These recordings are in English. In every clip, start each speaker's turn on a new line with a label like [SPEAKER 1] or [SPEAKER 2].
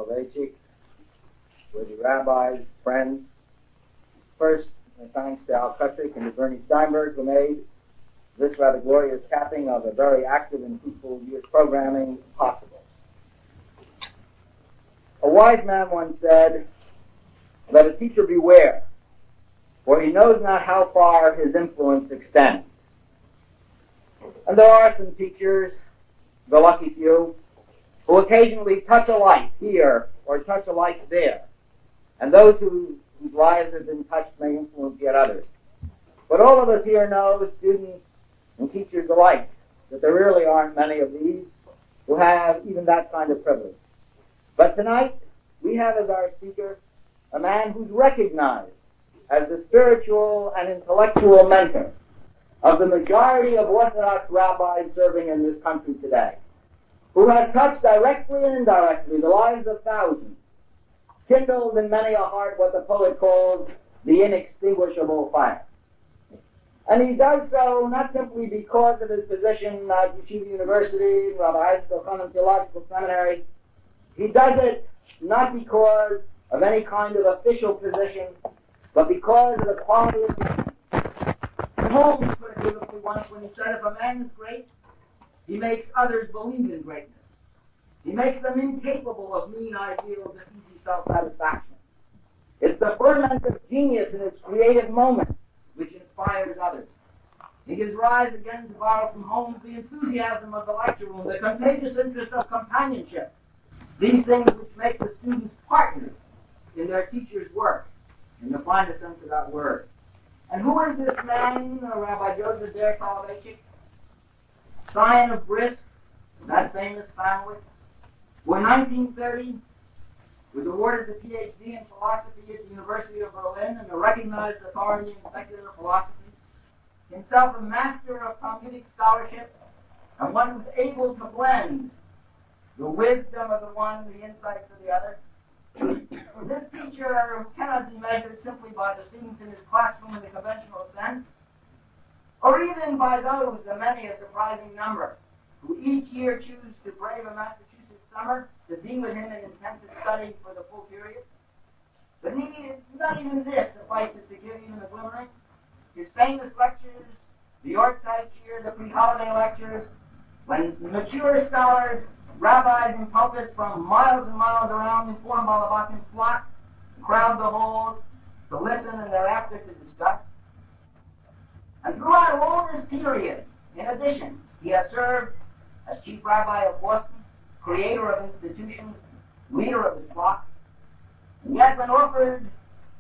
[SPEAKER 1] Soloveitchik, with the rabbis, friends. First, thanks to Al Kutzik and to Bernie Steinberg, who made this rather glorious capping of a very active and fruitful year's programming possible. A wise man once said, "Let a teacher beware, for he knows not how far his influence extends." And there are some teachers, the lucky few, who occasionally touch a light here or touch a light there, and those whose lives have been touched may influence yet others. But all of us here know, students and teachers alike, that there really aren't many of these who have even that kind of privilege. But tonight, we have as our speaker a man who's recognized as the spiritual and intellectual mentor of the majority of Orthodox rabbis serving in this country today, who has touched directly and indirectly the lives of thousands, kindled in many a heart what the poet calls the inextinguishable fire. And he does so not simply because of his position at Yeshiva University, Rabbi Isaac O'Connell Theological Seminary. He does it not because of any kind of official position, but because of the quality of man. Holmes put it beautifully once when he said, if a man is great, he makes others believe in greatness. He makes them incapable of mean ideals and easy self-satisfaction. It's the ferment of genius in its creative moment which inspires others. He gives rise, again, to borrow from Holmes, the enthusiasm of the lecture room, the contagious interest of companionship. These things which make the students partners in their teacher's work, in the finest sense of that word. And who is this man, Rabbi Joseph Ber Soloveitchik, scion of Brisk, that famous family, who in 1930 was awarded the PhD in philosophy at the University of Berlin and a recognized authority in secular philosophy, himself a master of Talmudic scholarship, and one who's able to blend the wisdom of the one and the insights of the other. This teacher cannot be measured simply by the students in his classroom in the conventional sense, or even by those, the many, a surprising number, who each year choose to brave a Massachusetts summer to be with him in intensive study for the full period. But not even this suffices to give even a glimmering. His famous lectures, the Yortzeit year, the pre-holiday lectures, when mature scholars, rabbis in pulpits from miles and miles around, informed Balabatim flock, crowd the halls to listen and thereafter to discuss. And throughout all this period, in addition, he has served as chief rabbi of Boston, creator of institutions, leader of his flock. And yet when offered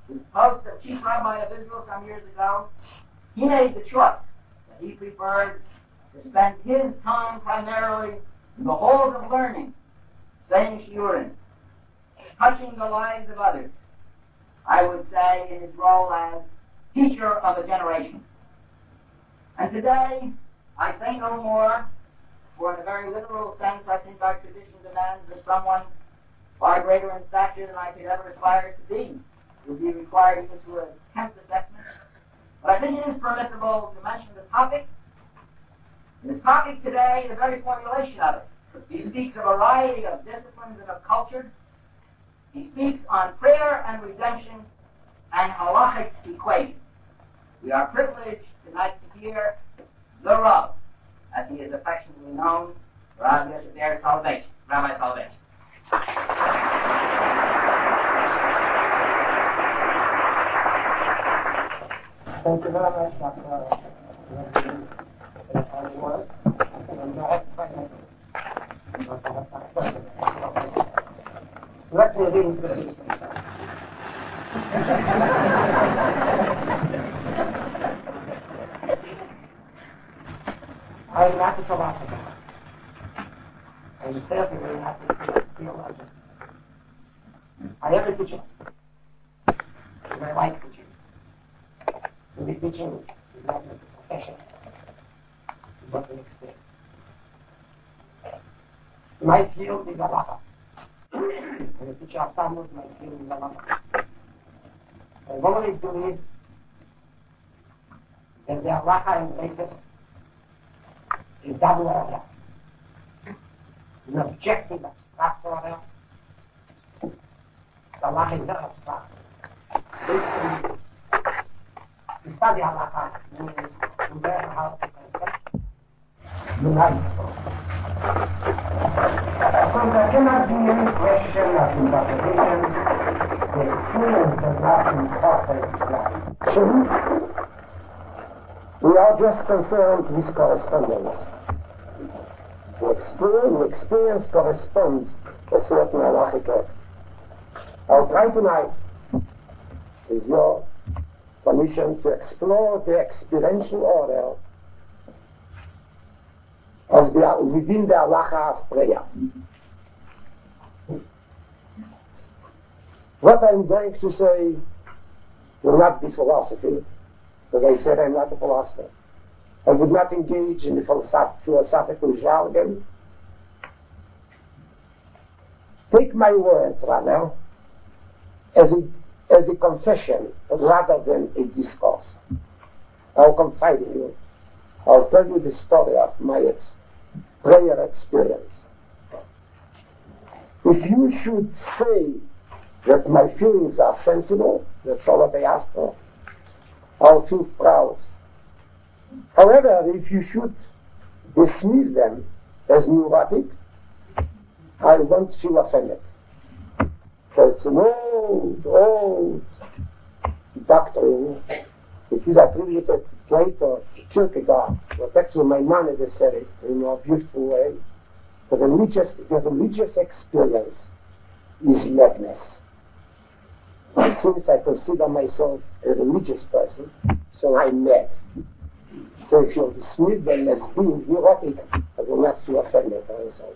[SPEAKER 1] the post of chief rabbi of Israel some years ago, he made the choice that he preferred to spend his time primarily in the halls of learning, saying shiurim, touching the lives of others. I would say in his role as teacher of a generation. And today, I say no more, for in a very literal sense, I think our tradition demands that someone far greater in stature than I could ever aspire to be would be required even to attempt assessment. But I think it is permissible to mention the topic. And this topic today, the very formulation of it. He speaks of a variety of disciplines and of culture. He speaks on prayer and redemption and halachic equation. We are privileged tonight to hear the Rav, as he is affectionately known, Rabbi Joseph Ber Soloveitchik, Rabbi Soloveitchik.
[SPEAKER 2] Thank you very much, Dr. Let me read into the business. I'm not a philosopher. I'm certainly not a theologian. I am a teacher. And I like teaching. To be teaching is not just a profession, but an experience. My field is halacha. And a teacher of Talmud, my field is halacha. I've always believed that the halacha embraces is double order. An objective, abstract order, The halacha is very abstract. Basically, to study halacha means to learn how to concept unite. So there cannot be any question of interpretation. The experience does not incorporate the abstraction. We are just concerned with correspondence. The experience corresponds to a certain halachic act. I'll try tonight, is your permission to explore the experiential order of within the halacha of prayer. What I'm going to say will not be philosophy, because I said I'm not a philosopher. I would not engage in the philosophical jargon. Take my words, rather, as a confession rather than a discourse. I'll confide in you. I'll tell you the story of my prayer experience. If you should say that my feelings are sensible, that's all that I ask for, I'll feel proud. However, if you should dismiss them as neurotic, I won't feel offended. It's an old doctrine. It is attributed to Plato, to Kierkegaard, but actually my mother has said it in a beautiful way. The religious experience is madness. Since I consider myself a religious person, so I'm mad. So if you dismiss them as being neurotic, I will not feel offended by myself.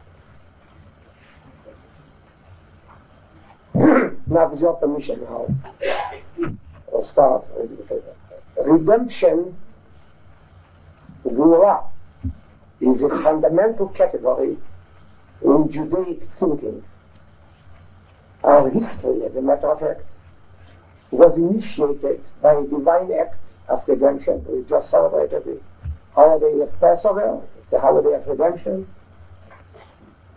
[SPEAKER 2] Now, with your permission, I'll start. Redemption, geulah, is a fundamental category in Judaic thinking. Our history, as a matter of fact, was initiated by a divine act of redemption. We just celebrated the holiday of Passover. It's a holiday of redemption.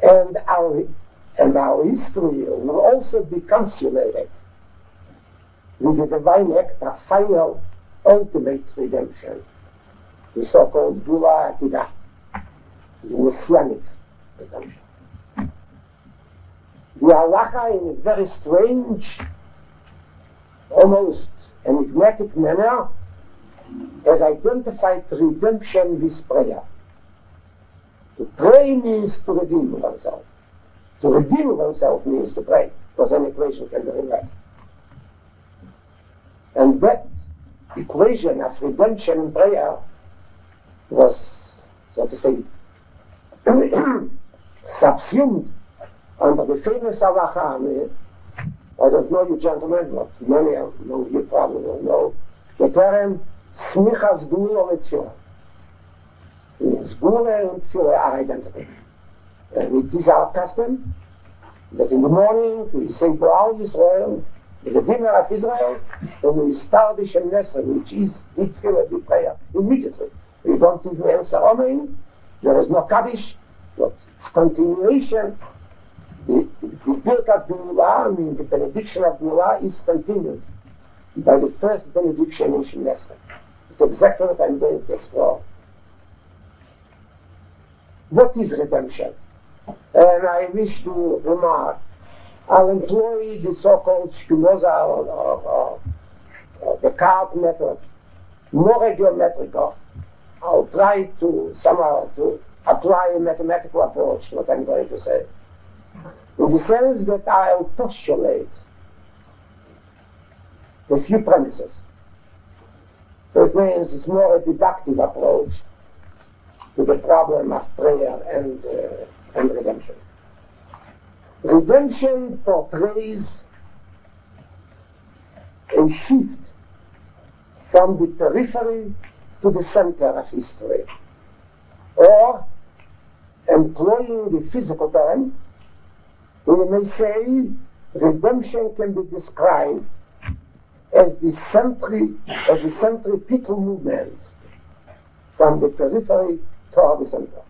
[SPEAKER 2] And our history will also be consummated with the divine act of final, ultimate redemption, the so-called geulah atidah, the messianic redemption. The halacha, in a very strange, almost enigmatic manner, has identified redemption with prayer. To pray means to redeem oneself. To redeem oneself means to pray, because an equation can be reversed. And that equation of redemption and prayer was, so to say, subsumed under the famous halacha. I don't know you gentlemen, but many of you probably will know the term smichas geulah letzira. Means geulah and tefillah are identical. And it is our custom that in the morning we say B'al Yisrael, in the dinner of Israel, and we start the Shem Nesra, which is the tefillah, the prayer, immediately. We don't even answer Amen, there is no Kaddish, but it's continuation. The Birkat Geulah, means the benediction of Geulah, is continued by the first benediction in Shem Nesra. It's exactly what I'm going to explore. What is redemption? And I wish to remark, I'll employ the so-called Spinoza or Descartes method, more geometrical. I'll try to somehow to apply a mathematical approach to what I'm going to say. In the sense that I'll postulate a few premises. So it means it's more a deductive approach to the problem of prayer and redemption. Redemption portrays a shift from the periphery to the center of history. Or, employing the physical term, we may say redemption can be described as the centripetal movement from the periphery toward the center.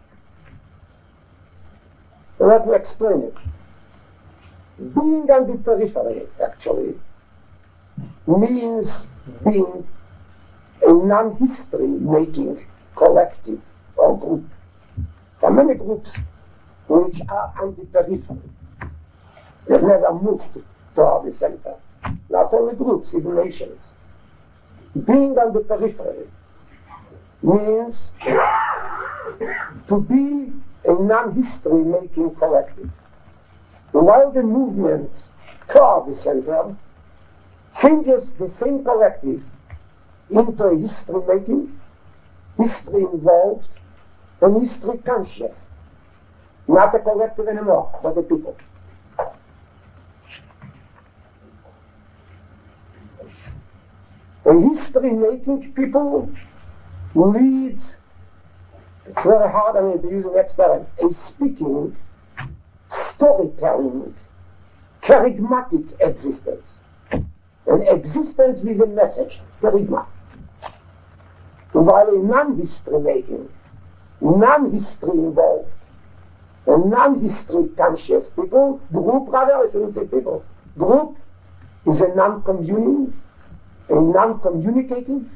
[SPEAKER 2] So let me explain it. Being on the periphery, actually, means being a non-history making collective or group. There are many groups which are on the periphery. They've never moved toward the center. Not only groups, even nations. Being on the periphery means to be a non-history making collective. While the movement toward the center changes the same collective into a history making, history involved, and history conscious. Not a collective anymore, but a people. A history-making people leads, it's very hard to use the next term, a speaking, storytelling, charismatic existence. An existence with a message, charisma. While a non-history-making, non-history involved, a non-history conscious people, group rather, I shouldn't say people, group is a non-communing, a non-communicative,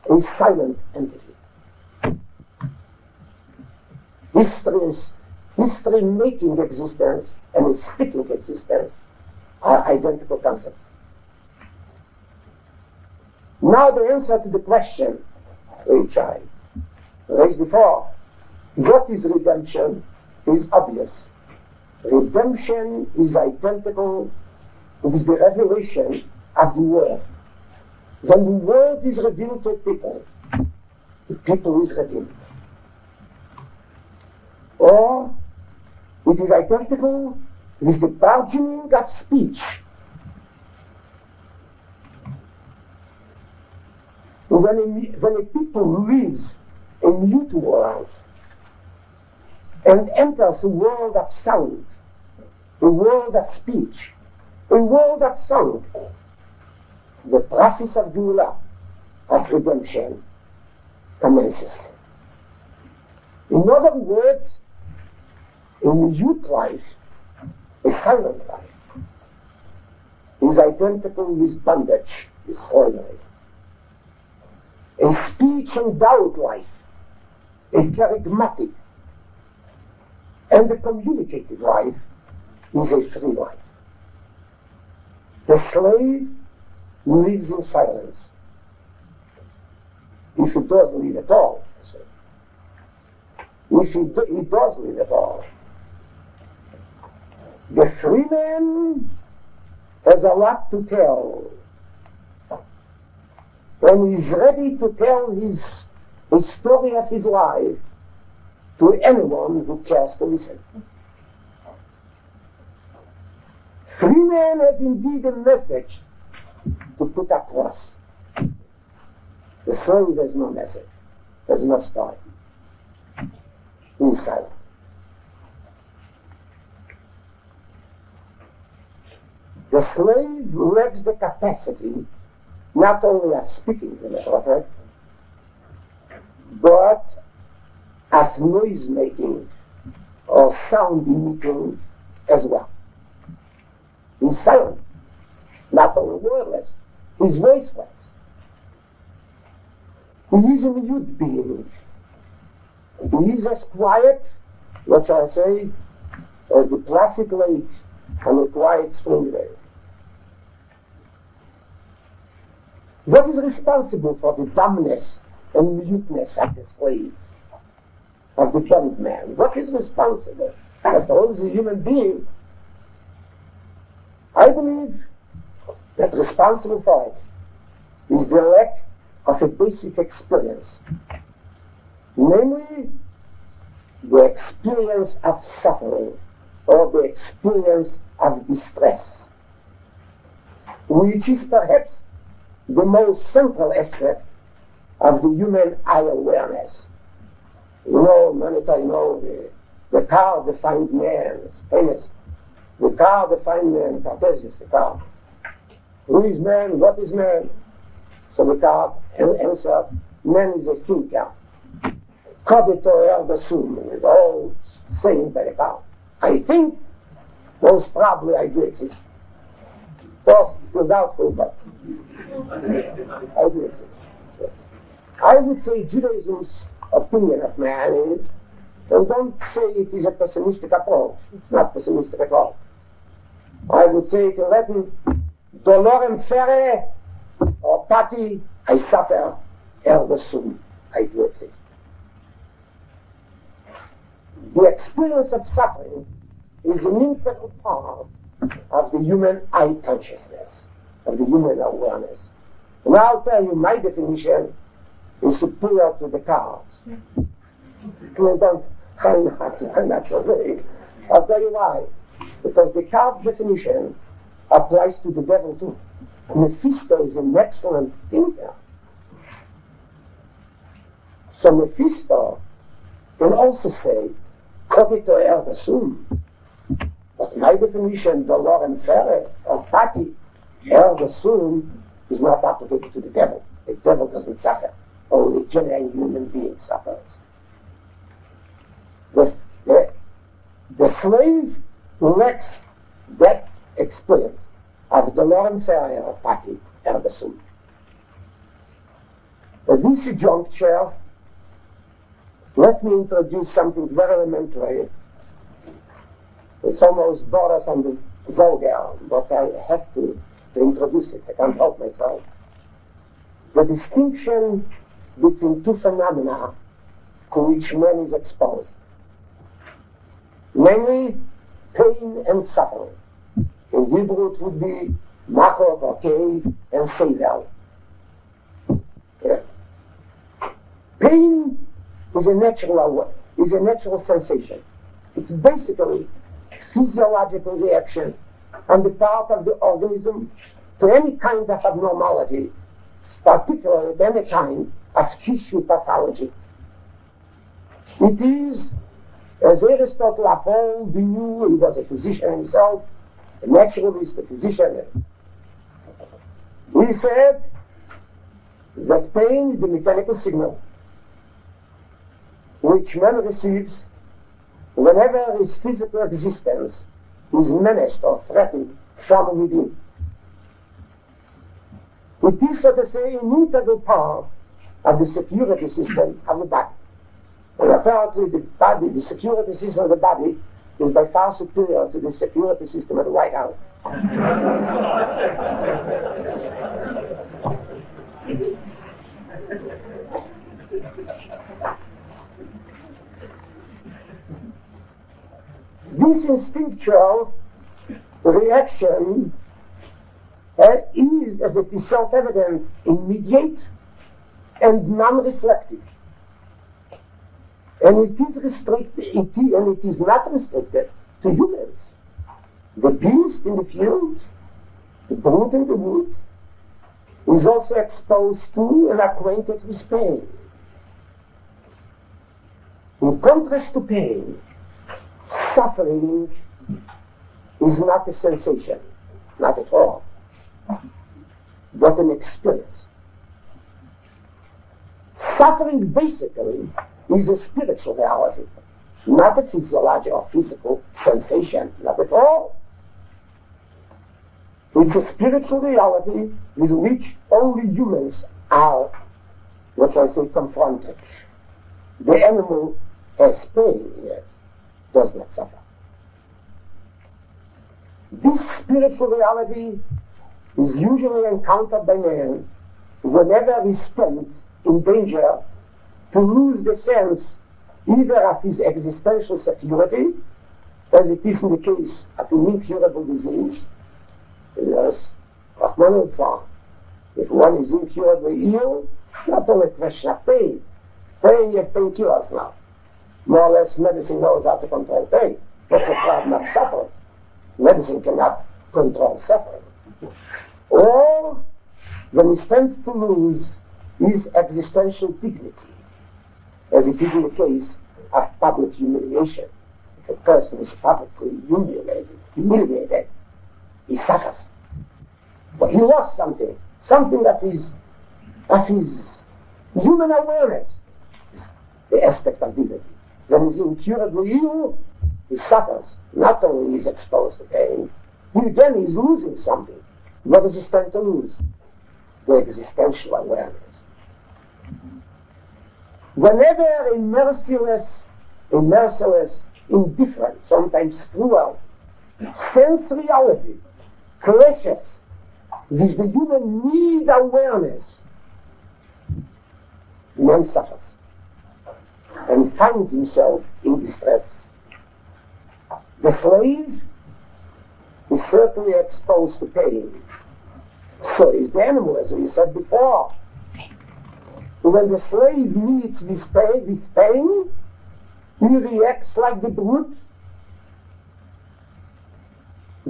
[SPEAKER 2] a silent entity. History-making existence and a speaking existence are identical concepts. Now the answer to the question which I raised before, what is redemption, is obvious. Redemption is identical with the revelation of the world. When the world is revealed to people, the people is redeemed. Or it is identical with the burgeoning of speech. When a people lives a mute world and enters a world of sound, a world of speech, a world of song, the process of geulah, of redemption, commences. In other words, a mute life, a silent life, is identical with bondage, with slavery. A speech endowed life, a charismatic, and a communicative life is a free life. The slave lives in silence. If he does live at all, if he does live at all. The free man has a lot to tell, and he's ready to tell the story of his life to anyone who cares to listen. Free man has indeed a message to put across. The slave has no message, has no story. He is silent. The slave lacks the capacity not only of speaking, as a matter of fact, but of noise making or sound emitting as well. He's silent, not only wordless, he's voiceless. He is a mute being. He is as quiet, what shall I say, as the placid lake on a quiet spring day. What is responsible for the dumbness and muteness of the slave, of the bondman? What is responsible? After all, he's a human being. I believe that responsible for it is the lack of a basic experience, namely the experience of suffering or the experience of distress, which is perhaps the most central aspect of the human eye awareness. The car defined man, it's famous. The car defined man, Cartesius, the car. Who is man? What is man? So the car answered, man is a thinker. Cogito ergo sum, is all saying by the car. I think,
[SPEAKER 3] Most probably I do exist. Of course, it's still doubtful, but I do exist. I would say Judaism's opinion of man is, and don't say it is a pessimistic approach. It's not pessimistic at all. I would say it in Latin, dolorem fere, or pati, I suffer, ergo sum, I do exist. The experience of suffering is an integral part of the human I consciousness, of the human awareness. And I'll tell you, my definition is superior to Descartes. I'm not so vague. I'll tell you why. Because Descartes' definition applies to the devil too. Mephisto is an excellent thinker. So Mephisto can also say, cogito ergo sum. But my definition, dolorem fere, or pati, ergo sum, is not applicable to the devil. The devil doesn't suffer. Only genuine human being suffers. The slave lacks that experience of dolorem fere, or pati, ergo sum. At this juncture, let me introduce something very elementary. It's almost borders on the vulgar, but I have to introduce it. I can't help myself. The distinction between two phenomena to which man is exposed, namely pain and suffering. In Hebrew it would be machor, or cave, and sevel. Pain is a natural sensation. It's basically physiological reaction on the part of the organism to any kind of abnormality, particularly any kind of tissue pathology. It is, as Aristotle of old knew, he was a physician himself, a naturalist, a physician. He said that pain is the mechanical signal which man receives whenever his physical existence is menaced or threatened from within. It is, so to say, an integral part of the security system of the body. And apparently the security system of the body is by far superior to the security system of the White House. This instinctual reaction is, as it is self-evident, immediate and non-reflective. And it is restricted, and it is not restricted to humans. The beast in the field, the brute in the woods, is also exposed to and acquainted with pain. In contrast to pain, suffering is not a sensation, not at all, but an experience. Suffering basically is a spiritual reality, not a physiological or physical sensation, not at all. It's a spiritual reality with which only humans are, what shall I say, confronted. The animal has pain, yes, does not suffer. This spiritual reality is usually encountered by man whenever he stands in danger to lose the sense either of his existential security, as it is in the case of an incurable disease. Yes, if one is incurably ill, it's not only a question of pain. Pain, you have painkillers now. More or less, medicine knows how to control pain. What's the problem of suffering? Medicine cannot control suffering. Or when he stands to lose his existential dignity, as it is in the case of public humiliation. If a person is publicly humiliated, he suffers. But he lost something of his human awareness, the aspect of dignity. When he's incurably ill, he suffers. Not only is exposed to pain, he again is losing something. What does he stand to lose? The existential awareness. Whenever a merciless, indifferent, sometimes cruel, sense reality clashes with the human need awareness, man suffers and finds himself in distress. The slave is certainly exposed to pain. So is the animal, as we said before. When the slave meets with pain, he reacts like the brute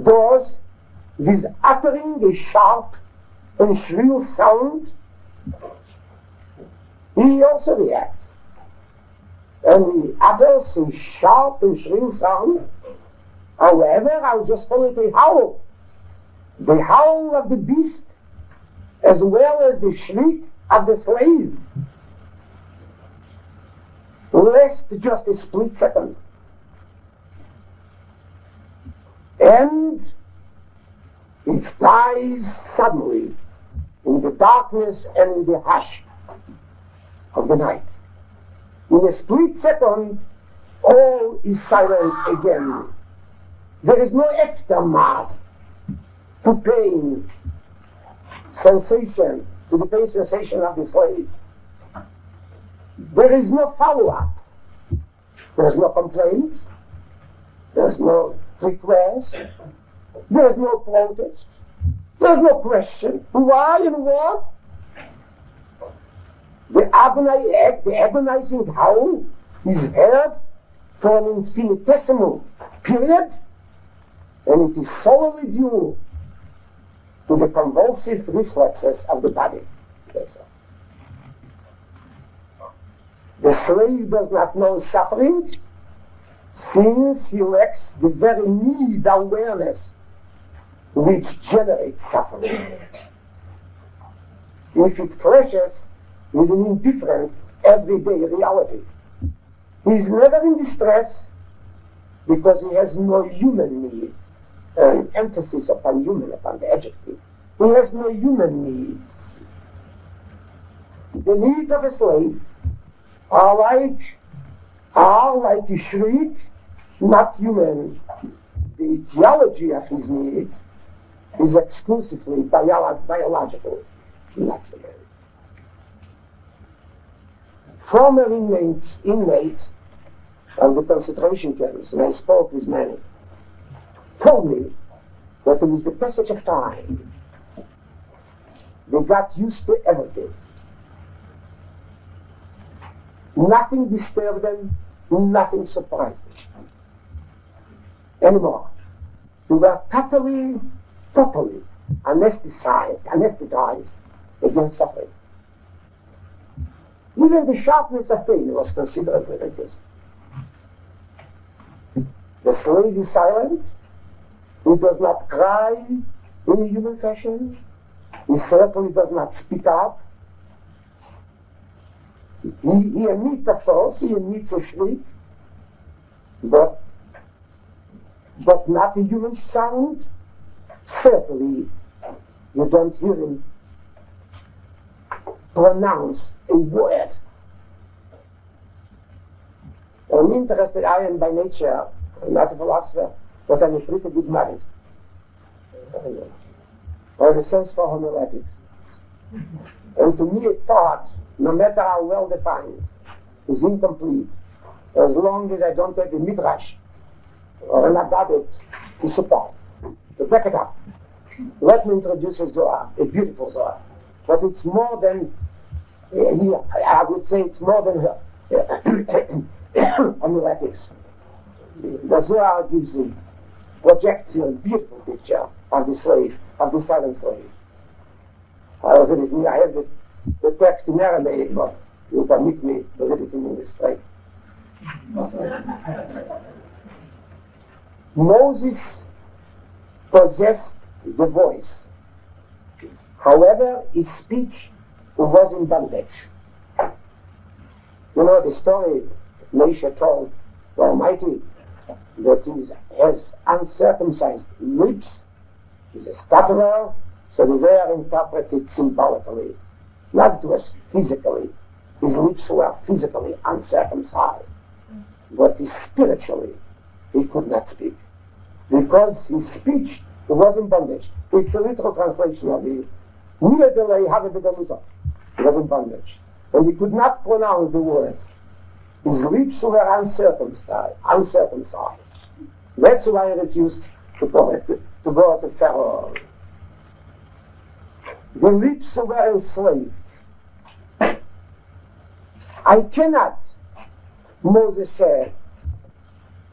[SPEAKER 3] does, with uttering a sharp and shrill sound. He also reacts. And he utters a sharp and shrill sound. However, I'll just call it a howl. The howl of the beast, as well as the shriek of the slave, lasts just a split second. And it dies suddenly in the darkness and in the hush of the night. In a split second, all is silent again. There is no aftermath to pain, sensation, to the pain sensation of the slave. There is no follow-up. There is no complaint. There is no request. There is no protest. There is no question. Why and what? The agonizing howl is heard for an infinitesimal period, and it is solely due to the convulsive reflexes of the body. The slave does not know suffering, since he lacks the very need awareness which generates suffering. If it clashes with an indifferent, everyday reality, he is never in distress because he has no human needs. An emphasis upon human, upon the adjective. He has no human needs. The needs of a slave are like a shriek, not human. The etiology of his needs is exclusively biological, not human. Former inmates of the concentration camps, and I spoke with many, told me that it was the passage of time. They got used to everything. Nothing disturbed them, nothing surprised them anymore. They were totally anesthetized against suffering. Even the sharpness of pain was considerably reduced. The slave is silent. He does not cry in a human fashion. He certainly does not speak up. He emits a force, he emits a shriek, but not a human sound. Certainly, you don't hear him pronounce a word. I'm interested, I am by nature, I'm not a philosopher, but I'm a pretty good married. I have a sense for homiletics. And to me a thought, no matter how well defined, is incomplete as long as I don't have a midrash or an agadah to support, to back it up. Let me introduce a zohar, a beautiful zohar. But it's more than, I would say it's more than homiletics. The zohar gives a projects a beautiful picture of the slave, of the silent slave. I have the text in Aramaic, but you permit me to read it in English straight. Moses possessed the voice. However, his speech was in bondage. You know the story Moshe told the Almighty has uncircumcised lips, is a stutterer, so the Zohar interprets it symbolically. Not it was physically. His lips were physically uncircumcised. But spiritually, he could not speak. Because his speech was in bondage. It's a literal translation of the Niedergelei habe begaluta. He was in bondage. And he could not pronounce the words. His lips were uncircumcised. That's why he refused to go to Pharaoh. The lips were enslaved. I cannot, Moses said,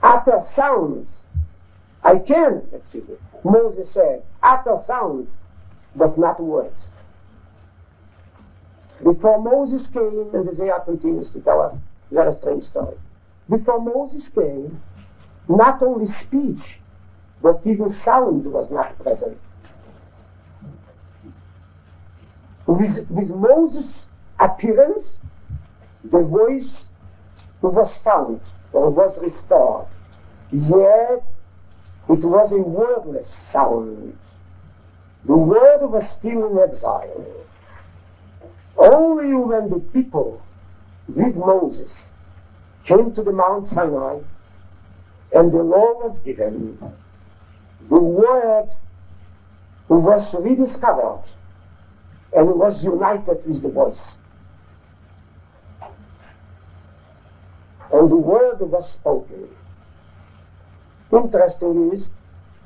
[SPEAKER 3] utter sounds. I can, Moses said, utter sounds, but not words. Before Moses came, and the Zohar continues to tell us a very strange story. Before Moses came, not only speech, but even sound was not present. With Moses' appearance, the voice was found, or was restored. Yet, it was a wordless sound. The word was still in exile. Only when the people, with Moses, came to the Mount Sinai, and the law was given, the word was rediscovered, and was united with the voice. And the word was spoken. Interesting is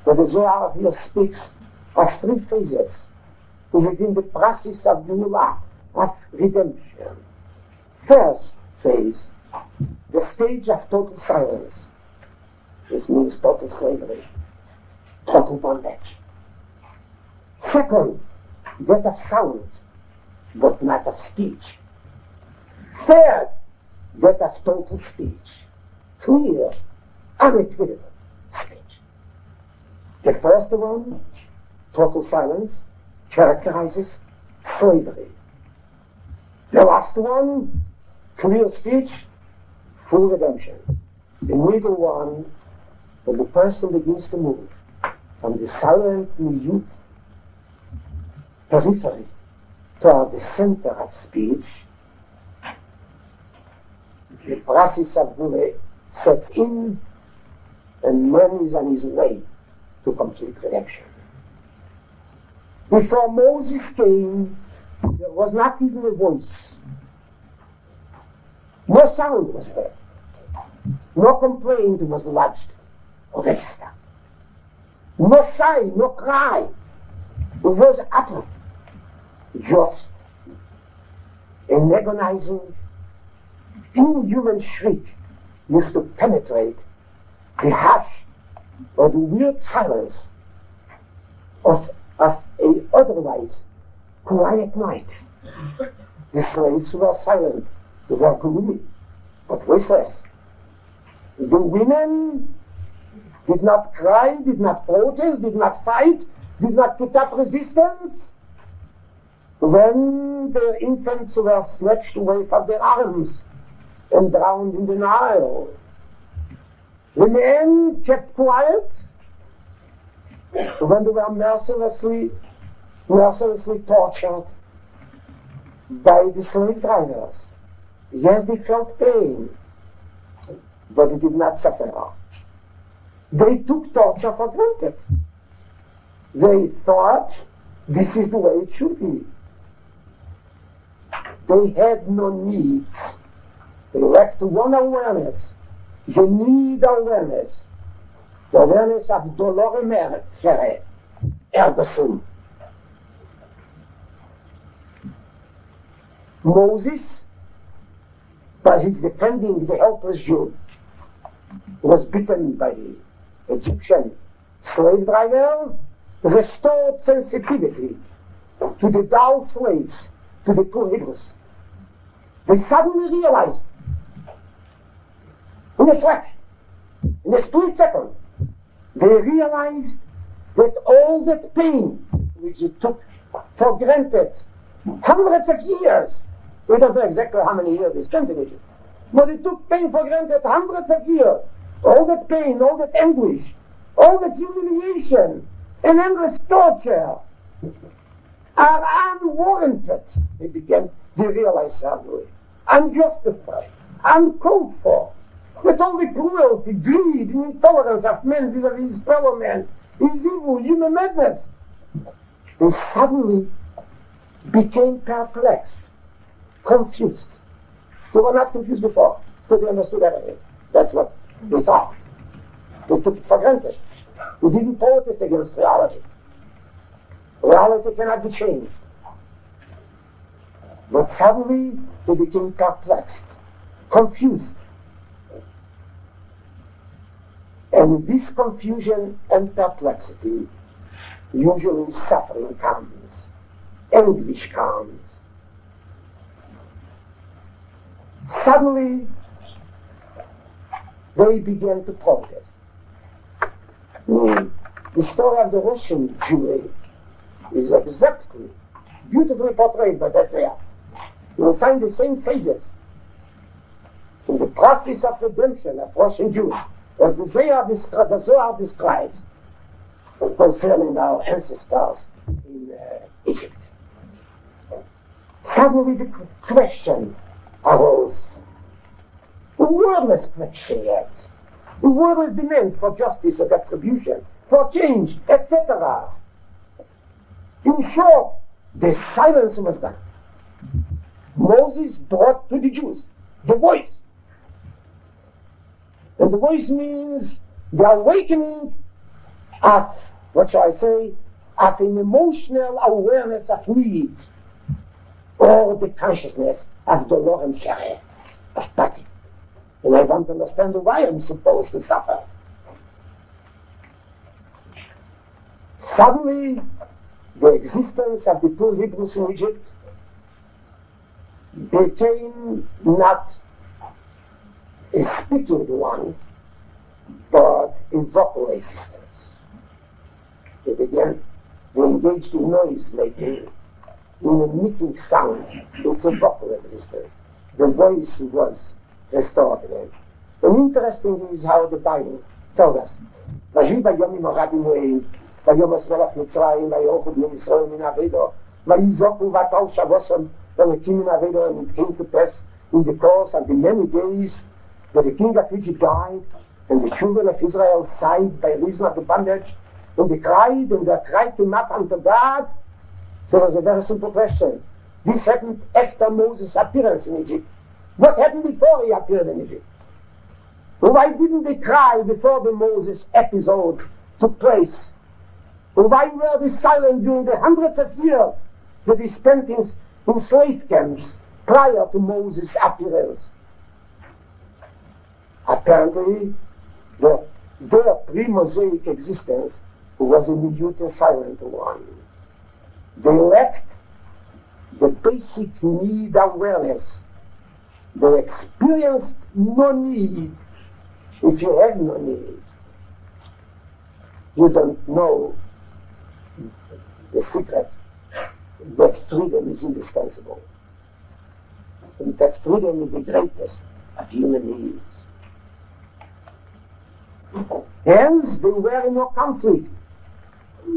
[SPEAKER 3] that the Zohar here speaks of three phases within the process of geulah, of redemption. First phase, the stage of total silence. This means total slavery, total bondage. Second, that of sound, but not of speech. Third, that of total speech. Clear, unequivocal speech. The first one, total silence, characterizes slavery. The last one, clear speech, full redemption. The middle one, when the person begins to move from the silent, mute periphery toward the center of speech, the process of geulah sets in, and man is on his way to complete redemption. Before Moses came, there was not even a voice. No sound was heard. No complaint was lodged or registered. No sigh, no cry was uttered. Just an agonizing, inhuman shriek used to penetrate the hush or the weird silence of a otherwise quiet night. The slaves were silent, they were gloomy, but restless. The women did not cry, did not protest, did not fight, did not put up resistance. When the infants were snatched away from their arms and drowned in the Nile, the men kept quiet. When they were mercilessly tortured by the slave drivers, yes, they felt pain, but they did not suffer. They took torture for granted. They thought this is the way it should be. They had no needs. They lacked one awareness, the need awareness, the awareness of dolore mere ergo sum. Moses, by his defending the helpless Jew, was bitten by the Egyptian slave driver, restored sensitivity to the dull slaves, to the poor Hebrews. They suddenly realized, in a flash, in a split second, they realized that all that pain, which it took for granted hundreds of years, we don't know exactly how many years this continued, but it took pain for granted hundreds of years, all that pain, all that anguish, all that humiliation and endless torture are unwarranted, they realize suddenly, unjustified, uncalled for, that all the cruelty, greed, and intolerance of men vis-a-vis his fellow man is evil, human madness. They suddenly became perplexed, confused. They were not confused before, because they understood everything. That's what they thought. They took it for granted. They didn't protest against reality. Reality cannot be changed. But suddenly they became perplexed, confused. And this confusion and perplexity, usually suffering comes, anguish comes. Suddenly they began to protest. The story of the Russian Jewry is exactly, beautifully portrayed by that there. You will find the same phases in the process of redemption of Russian Jews, as the Zohar describes concerning our ancestors in Egypt. Suddenly the question arose, a wordless question yet, a wordless demand for justice and retribution, for change, etc. In short, the silence was done. Moses brought to the Jews the voice. And the voice means the awakening of, what shall I say, of an emotional awareness of need, or the consciousness of dolor and share, of pity. And I want to understand why I'm supposed to suffer. Suddenly, the existence of the poor Hebrews in Egypt became not a speaking one, but a vocal existence. They engaged in noise making, in emitting sounds. It's a vocal existence. The voice was restored again. And interesting is how the Bible tells us, ויהי ביום הרבים ההם, ויאמר מלך מצרים, ויאכלו בני ישראל מן אבדו, ויזעקו ותעל שבוסם, ולקים מן אבדו. And it came to pass in the course of the many days that the king of Egypt died, and the children of Israel sighed by reason of the bondage, and they cried came up unto God. So it was a very simple question. This happened after Moses' appearance in Egypt. What happened before he appeared in Egypt? Why didn't they cry before the Moses episode took place? Why were they silent during the hundreds of years that they spent in slave camps prior to Moses' appearance? Apparently, their pre-Mosaic existence was a mute and silent one. They lacked the basic need awareness. They experienced no need. If you have no need, you don't know the secret that freedom is indispensable. And that freedom is the greatest of human needs. Hence, they were in no conflict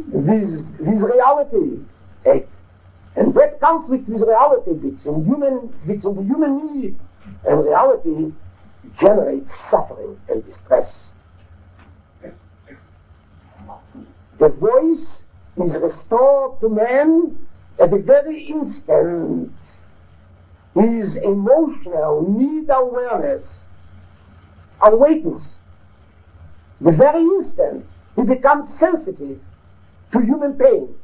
[SPEAKER 3] with reality. And that conflict with reality between the human need and reality generates suffering and distress. The voice is restored to man at the very instant his emotional need awareness awakens. The very instant he becomes sensitive to human pain.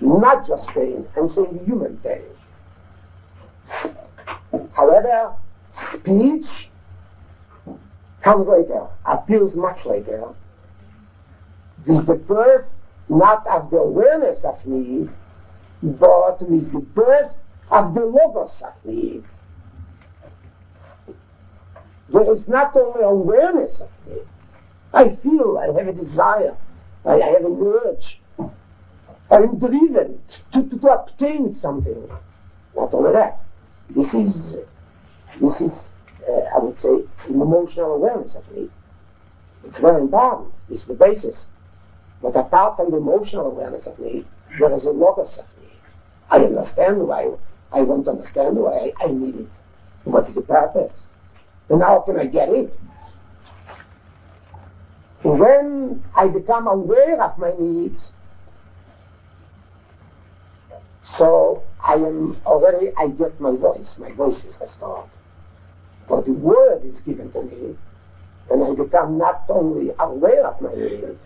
[SPEAKER 3] Not just pain, I'm saying the human pain. However, speech comes later, appears much later, with the birth not of the awareness of need, but with the birth of the logos of need. There is not only awareness of need. I feel, I have a desire, I have an urge, I'm driven to obtain something. Not only that, this is I would say, an emotional awareness of need. It's very important. It's the basis. But apart from the emotional awareness of need, there is a logos of need. I understand why. I want to understand why I need it. What is the purpose? And how can I get it? When I become aware of my needs, so I get my voice is restored. But the word is given to me, and I become not only aware of my need,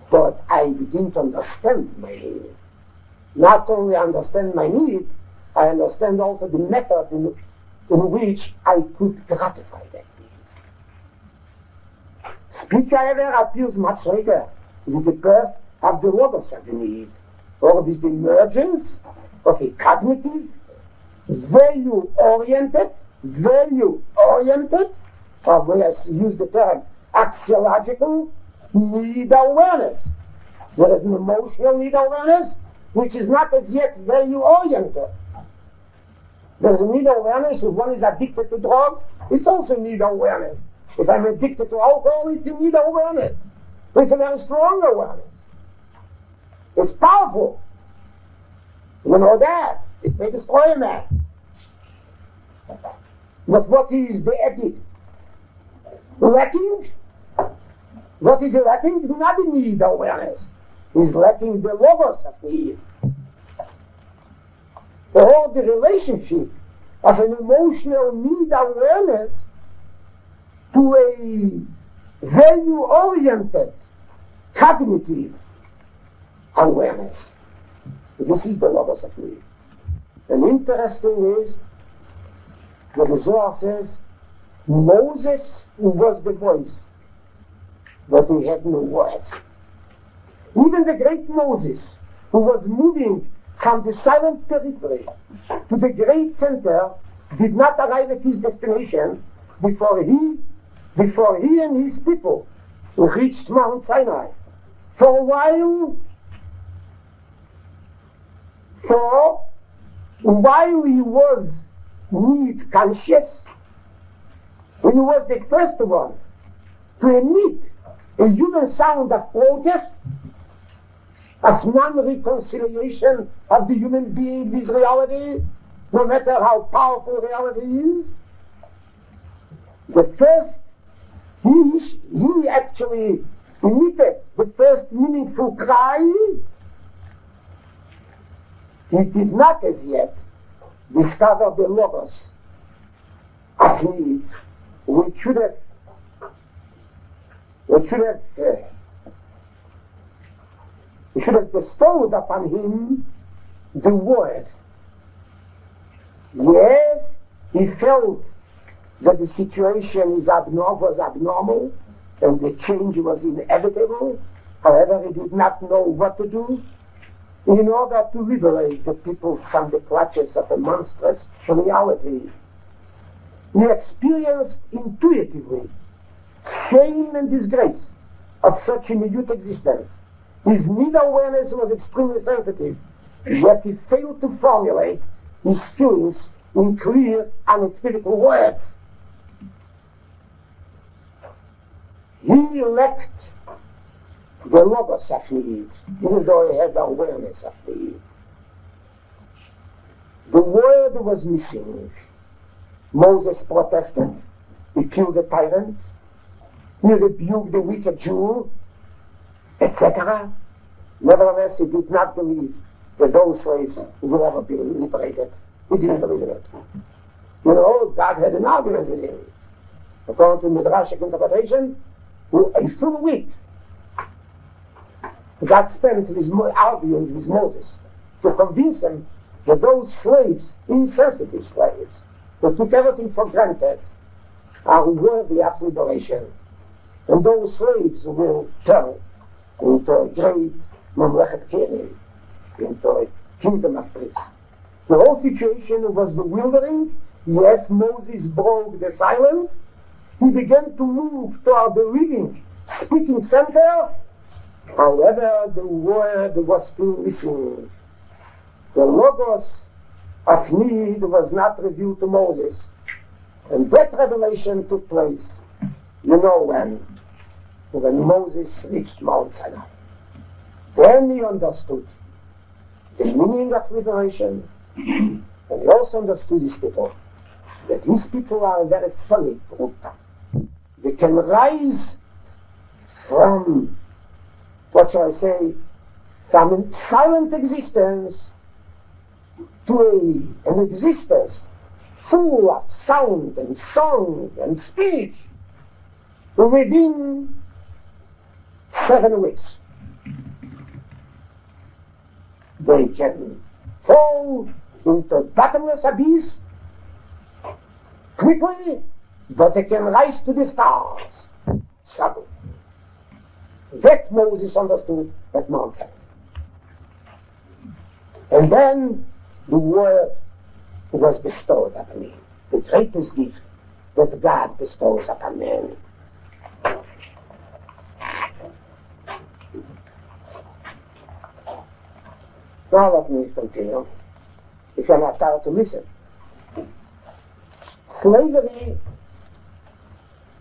[SPEAKER 3] but I begin to understand my need. Not only understand my need, I understand also the method in which I could gratify that need. Speech, however, appears much later with the birth of the logos of the need, or with the emergence of a cognitive, value-oriented, or we use the term axiological need awareness. There is an emotional need awareness which is not as yet value-oriented. There is a need awareness if one is addicted to drugs, it's also need awareness. If I'm addicted to alcohol, it's a need awareness. It's a very strong awareness. It's powerful. You know that. It may destroy a man. But what is the addict? Lacking? What is lacking? Not the need awareness. He's lacking the logos of need. Or the relationship of an emotional need awareness to a value-oriented cognitive awareness. This is the logos of need. And interesting is that the Zohar says Moses was the voice, but he had no words. Even the great Moses, who was moving from the silent periphery to the great center, did not arrive at his destination before he and his people reached Mount Sinai. For a while he was need conscious, when he was the first one to emit a human sound of protest, of non-reconciliation of the human being with reality, no matter how powerful reality is. He actually emitted the first meaningful cry. He did not as yet discover the logos of need, which should have bestowed upon him the word. Yes, he felt that the situation was abnormal and the change was inevitable. However, he did not know what to do in order to liberate the people from the clutches of a monstrous reality. He experienced intuitively shame and disgrace of such a minute existence. His need awareness was extremely sensitive, yet he failed to formulate his feelings in clear, unequivocal words. He lacked the logos of need, even though he had the awareness of need. The word was missing. Moses protested. He killed the tyrant. He rebuked the wicked Jew, etc. Nevertheless, he did not believe that those slaves will ever be liberated. He didn't believe in it. You know, God had an argument with him. According to Midrashic interpretation, a full week God spent arguing with Moses to convince him that those slaves, insensitive slaves, that took everything for granted, are worthy of liberation. And those slaves will turn into a great Mamlechet Kerim, into a kingdom of priests. The whole situation was bewildering. Yes, Moses broke the silence. He began to move toward the living, speaking center. However, the word was still missing. The logos of need was not revealed to Moses. And that revelation took place, you know when Moses reached Mount Sinai. Then he understood the meaning of liberation, and he also understood his people, that these people are a very funny group. They can rise from, what shall I say, from a silent existence to an existence full of sound and song and speech within 7 weeks. They can fall into bottomless abyss quickly, but they can rise to the stars suddenly. That Moses understood at Mount Sinai. And then the word was bestowed upon me, the greatest gift that God bestows upon man. Now let me continue, if you're not tired to listen. Slavery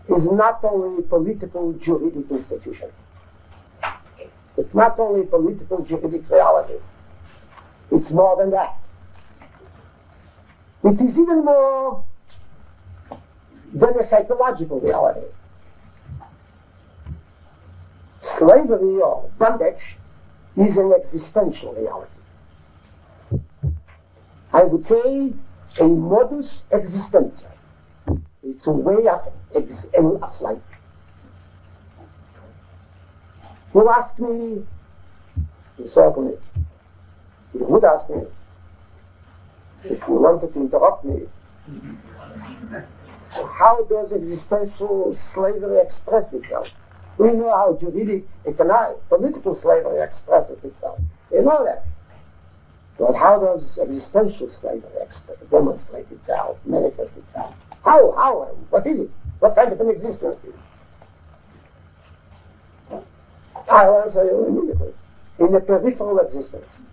[SPEAKER 3] is not only a political juridic institution. It's not only a political juridic reality. It's more than that. It is even more than a psychological reality. Slavery or bondage is an existential reality. I would say a modus existentia. It's a way of life. You ask me, certainly, you would ask me, if you wanted to interrupt me, how does existential slavery express itself? We know how juridic, economic, political slavery expresses itself. We know that. But how does existential slavery demonstrate itself, manifest itself? How? What is it? What kind of an existence is it? I'll answer you immediately. In a peripheral existence.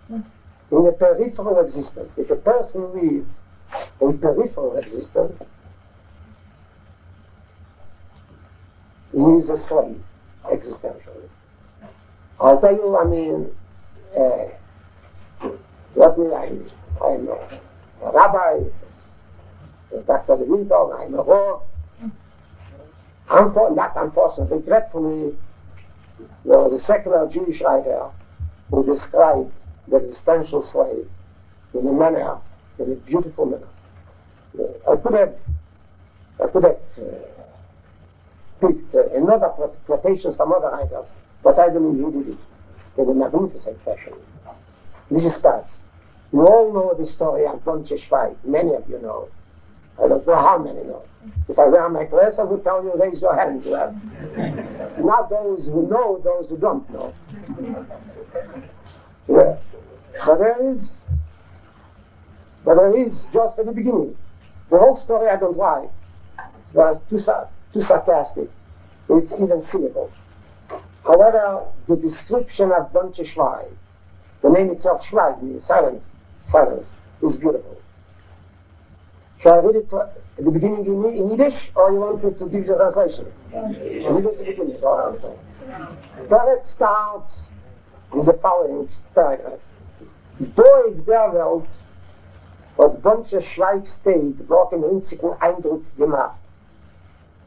[SPEAKER 3] In a peripheral existence. If a person leads a peripheral existence, he is a slave, existentially. I'll tell you, I'm a rabbi, as Dr. Lewinton, I'm a raw. Not unfortunately, regretfully, there was a secular Jewish writer who described the existential slave in a beautiful manner. I could have picked another quotations from other writers, but I believe he did it in a magnificent fashion. This starts. You all know the story of Bonche Schweig. Many of you know. I don't know how many know. If I wear my class, I would tell you, raise your hands. Well, not those who know, those who don't know. Yeah. But there is just at the beginning. The whole story I don't like. It was too sarcastic. It's even cynical. However, the description of Bonche Schweig, the name itself, Schweig, means silence, is beautiful. Shall I read it at the beginning in Yiddish, or you want me to give you a translation? Yiddish at the beginning. Where it starts is the following paragraph. Durch der Welt hat Bonche Schweig steht, noch einen einzigen Eindruck gemacht.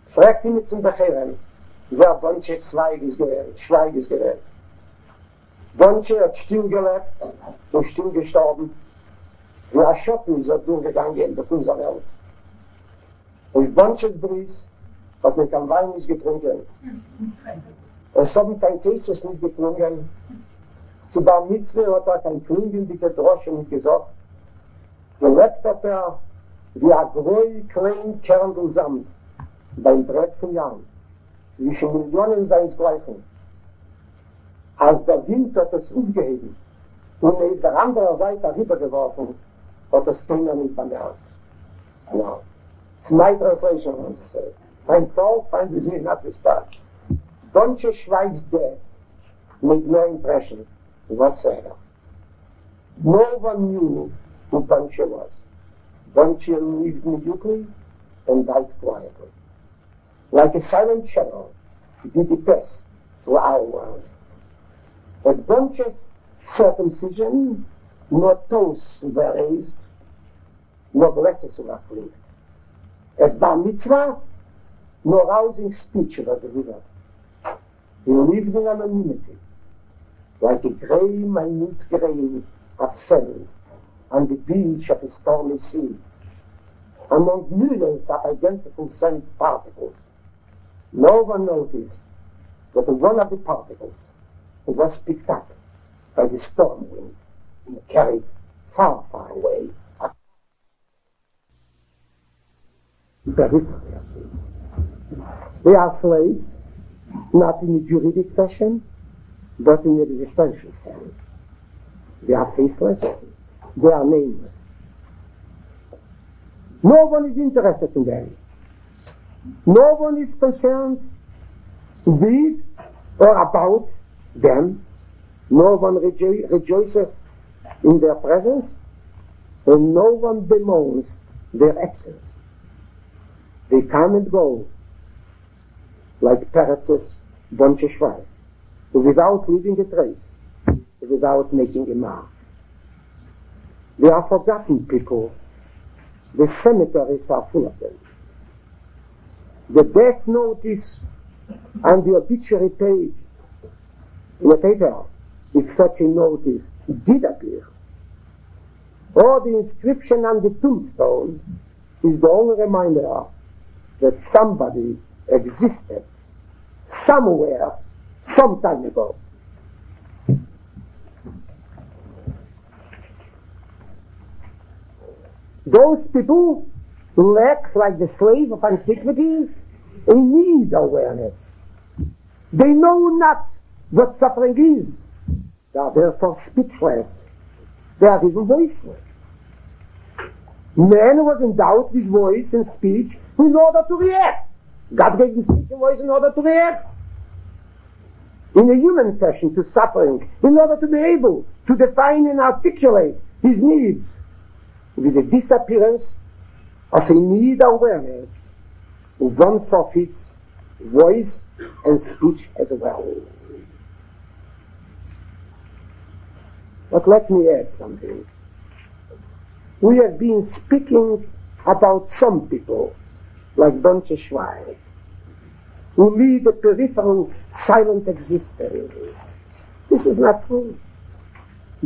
[SPEAKER 3] Fragt ihn jetzt in Becherem, wer Bonche Schweig ist gewesen. Bonche hat stillgelebt und stillgestorben. Wie ein Schotten ist durchgegangen durch unsere Welt. Und Bonches Bries hat mit kein Wein nicht getrunken. Es haben kein Käses nicht getrunken. Zu Bar Mitzvah hat kein Klingen, die gedroschen und gesagt. Gelebt hat wie ein groi, klein Kerndl Samt beim Brett von Jahren. Zwischen Millionen seinesgleichen. Als der Wind hat es aufgehoben und auf der anderen Seite rübergeworfen, hat es keiner nicht bemerkt. Now, it's my translation, I want to say. I'm told, find with me not respect. Bonche Schweig's death made no impression whatsoever. No one knew who Bonche was. Bonche lived mutely and died quietly. Like a silent shadow, did he pass through our world. At Bunch's circumcision, no toes were raised, no blesses were cleaved. At Bar Mitzvah, no rousing speech was delivered. He lived in anonymity, like a grey, minute grain of sand on the beach of a stormy sea, among millions of identical sand particles. No one noticed that one of the particles was picked up by the storm wind and carried far, far away. They are slaves, not in a juridic fashion, but in an existential sense. They are faceless, they are nameless. No one is interested in them. No one is concerned with or about them. No one rejoices in their presence, and no one bemoans their absence. They come and go like Peretz's Bonche-Schweif, without leaving a trace, without making a mark. They are forgotten people. The cemeteries are full of them. The death notice on the obituary page in a paper, if such a notice did appear, or the inscription on the tombstone, is the only reminder that somebody existed somewhere, some time ago. Those people lack, like the slave of antiquity, a need awareness. They know not what suffering is. They are therefore speechless. They are even voiceless. Man was endowed with voice and speech in order to react. God gave him speech and voice in order to react in a human fashion to suffering, in order to be able to define and articulate his needs. With the disappearance of a need awareness, one forfeits voice and speech as well. But let me add something. We have been speaking about some people, like Bonche-Schweif, who lead a peripheral, silent existence. This is not true.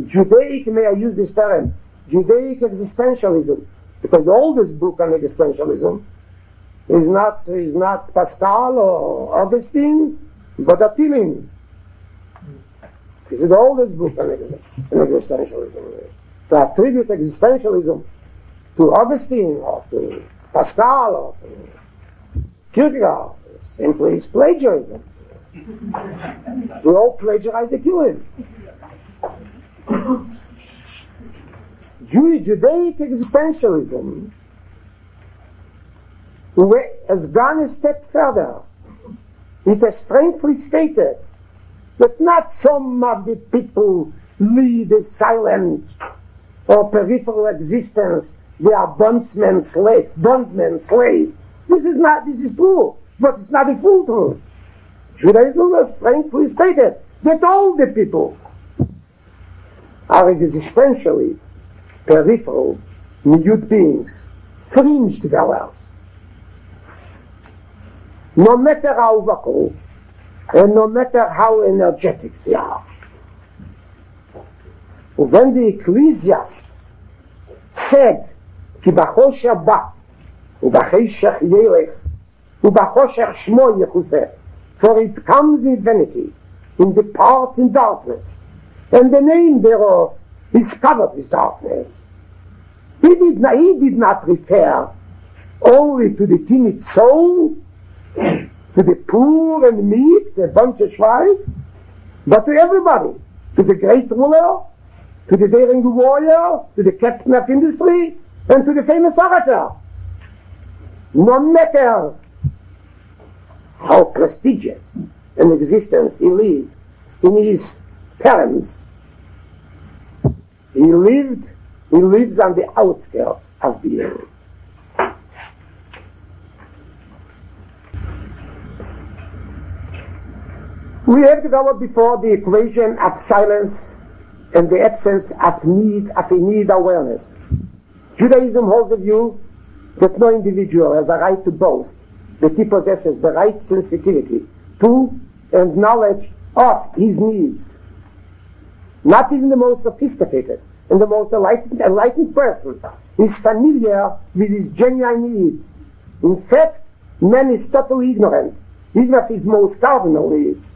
[SPEAKER 3] Judaic, may I use this term, Judaic existentialism, because the oldest book on existentialism is not Pascal or Augustine, but Attilin. This is the oldest book on existentialism. To attribute existentialism to Augustine or to Pascal or to Kierkegaard simply is plagiarism. We all plagiarize the Attilin. Judaic existentialism has gone a step further. It has strangely stated that not some of the people lead a silent or peripheral existence. They are bondman slave. This is true, but it's not the full truth. Judaism has strangely stated that all the people are existentially peripheral, minute beings, fringe dwellers. No matter how vocal, and no matter how energetic they are. When the ecclesiast said, כי בחושך בא, ובחשך ילך, ובחושך שמו יכוסה, for it comes in vanity, and departs in darkness, and the name thereof is covered with darkness. He did not refer only to the timid soul, to the poor and meek, the Bonche-Schweif, but to everybody, to the great ruler, to the daring warrior, to the captain of industry, and to the famous orator. No matter how prestigious an existence he lived in his terms, he lives on the outskirts of being. We have developed before the equation of silence and the absence of a need awareness. Judaism holds the view that no individual has a right to boast, that he possesses the right sensitivity to and knowledge of his needs. Not even the most sophisticated and the most enlightened person is familiar with his genuine needs. In fact, man is totally ignorant, even of his most cardinal needs,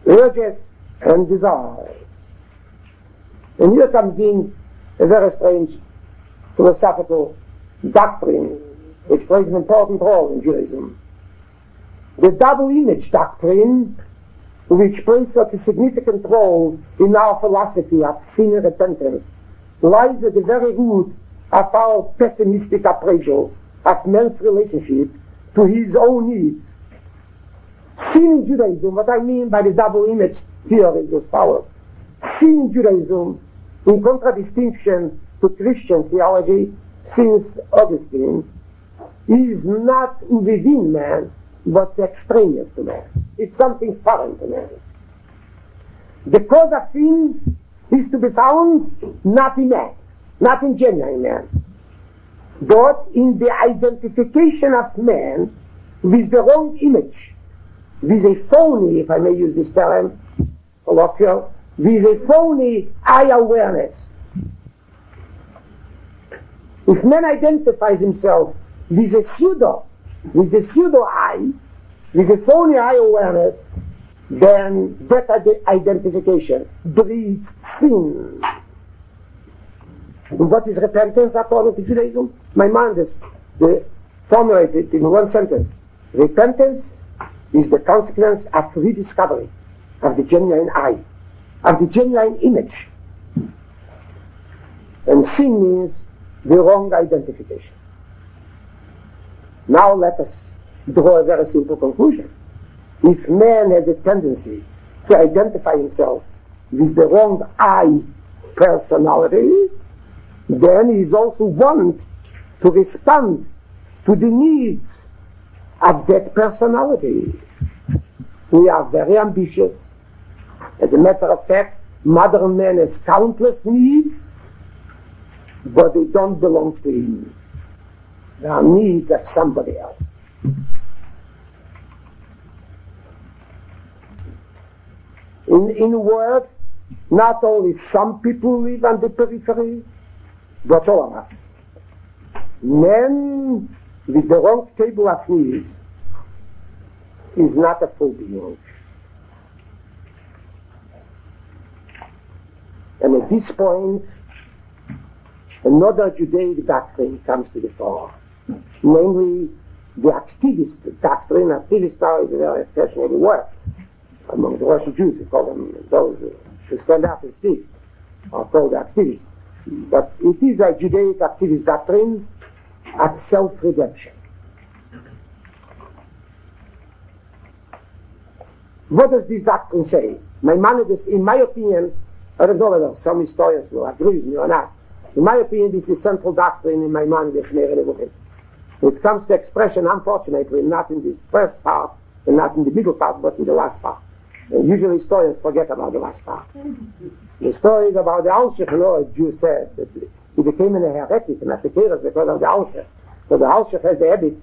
[SPEAKER 3] urges and desires. And here comes in a very strange philosophical doctrine which plays an important role in Judaism. The double image doctrine, which plays such a significant role in our philosophy of sin and repentance, lies at the very root of our pessimistic appraisal of man's relationship to his own needs. Sin in Judaism, what I mean by the double image theory is as follows. Sin in Judaism, in contradistinction to Christian theology since Augustine, is not within man, but extraneous to man. It's something foreign to man. The cause of sin is to be found not in man, not in genuine man, but in the identification of man with the wrong image, with a phony, if I may use this term, colloquial, with a phony I-awareness. If man identifies himself with the pseudo I, with a phony I-awareness, then that identification breeds sin. And what is repentance according to Judaism? My mind is formulated in one sentence. Repentance is the consequence of rediscovery of the genuine I, of the genuine image. And sin means the wrong identification. Now let us draw a very simple conclusion. If man has a tendency to identify himself with the wrong I personality, then he is also want to respond to the needs of that personality. We are very ambitious. As a matter of fact, modern man has countless needs, but they don't belong to him. They are needs of somebody else. In a word, not only some people live on the periphery, but all of us. Man with the wrong table of needs is not a full being. And at this point, another Judaic doctrine comes to the fore, namely the activist doctrine. Activist now is a very fashionable word among the Russian Jews. They call them those who stand up and speak, are called activists. But it is a Judaic activist doctrine of self-redemption. What does this doctrine say? Maimonides, in my opinion, I don't know whether some historians will agree with me or not. In my opinion, this is the central doctrine in Maimonides' Meir Nevuchim. It comes to expression, unfortunately, not in the first part, and not in the middle part, but in the last part. And usually historians forget about the last part. The story is about the Alshich, a Jew said that he became a heretic and Epicurus because of the Alshich. So the Alshich has the habit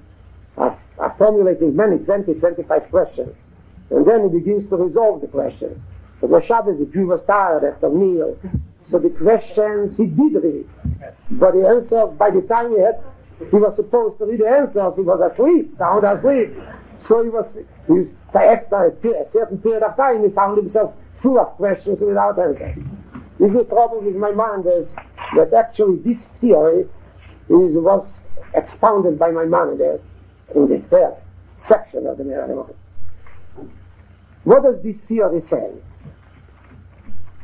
[SPEAKER 3] of formulating many, 20, 25 questions. And then he begins to resolve the questions. So the Shabbos, the Jew was tired after meal. So the questions he did read. But the answers, by the time he was supposed to read the answers, he was asleep, sound asleep. So he was after a certain period of time, he found himself full of questions without answers. This is the trouble with my mind, is that actually this theory was expounded by Maimonides in the third section of the Meir Nevuchim. What does this theory say?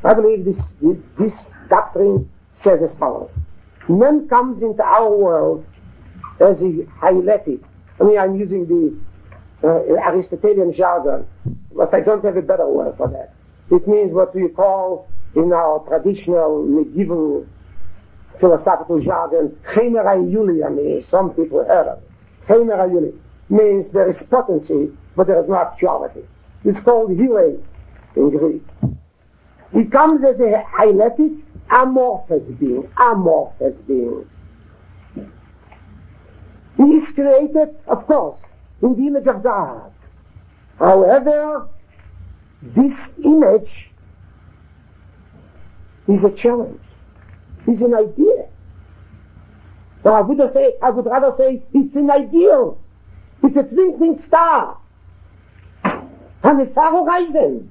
[SPEAKER 3] I believe this doctrine says as follows. Man comes into our world as a hyletic. I'm using the Aristotelian jargon, but I don't have a better word for that. It means what we call in our traditional medieval philosophical jargon, Chemerai Yuli. Some people heard of it. Chemerai Yuli means there is potency, but there is no actuality. It's called hile in Greek. He comes as a hyletic, amorphous being. He is created, of course, in the image of God. However, this image is a challenge. It's an idea. Or I would rather say it's an ideal. It's a twinkling star on a far horizon.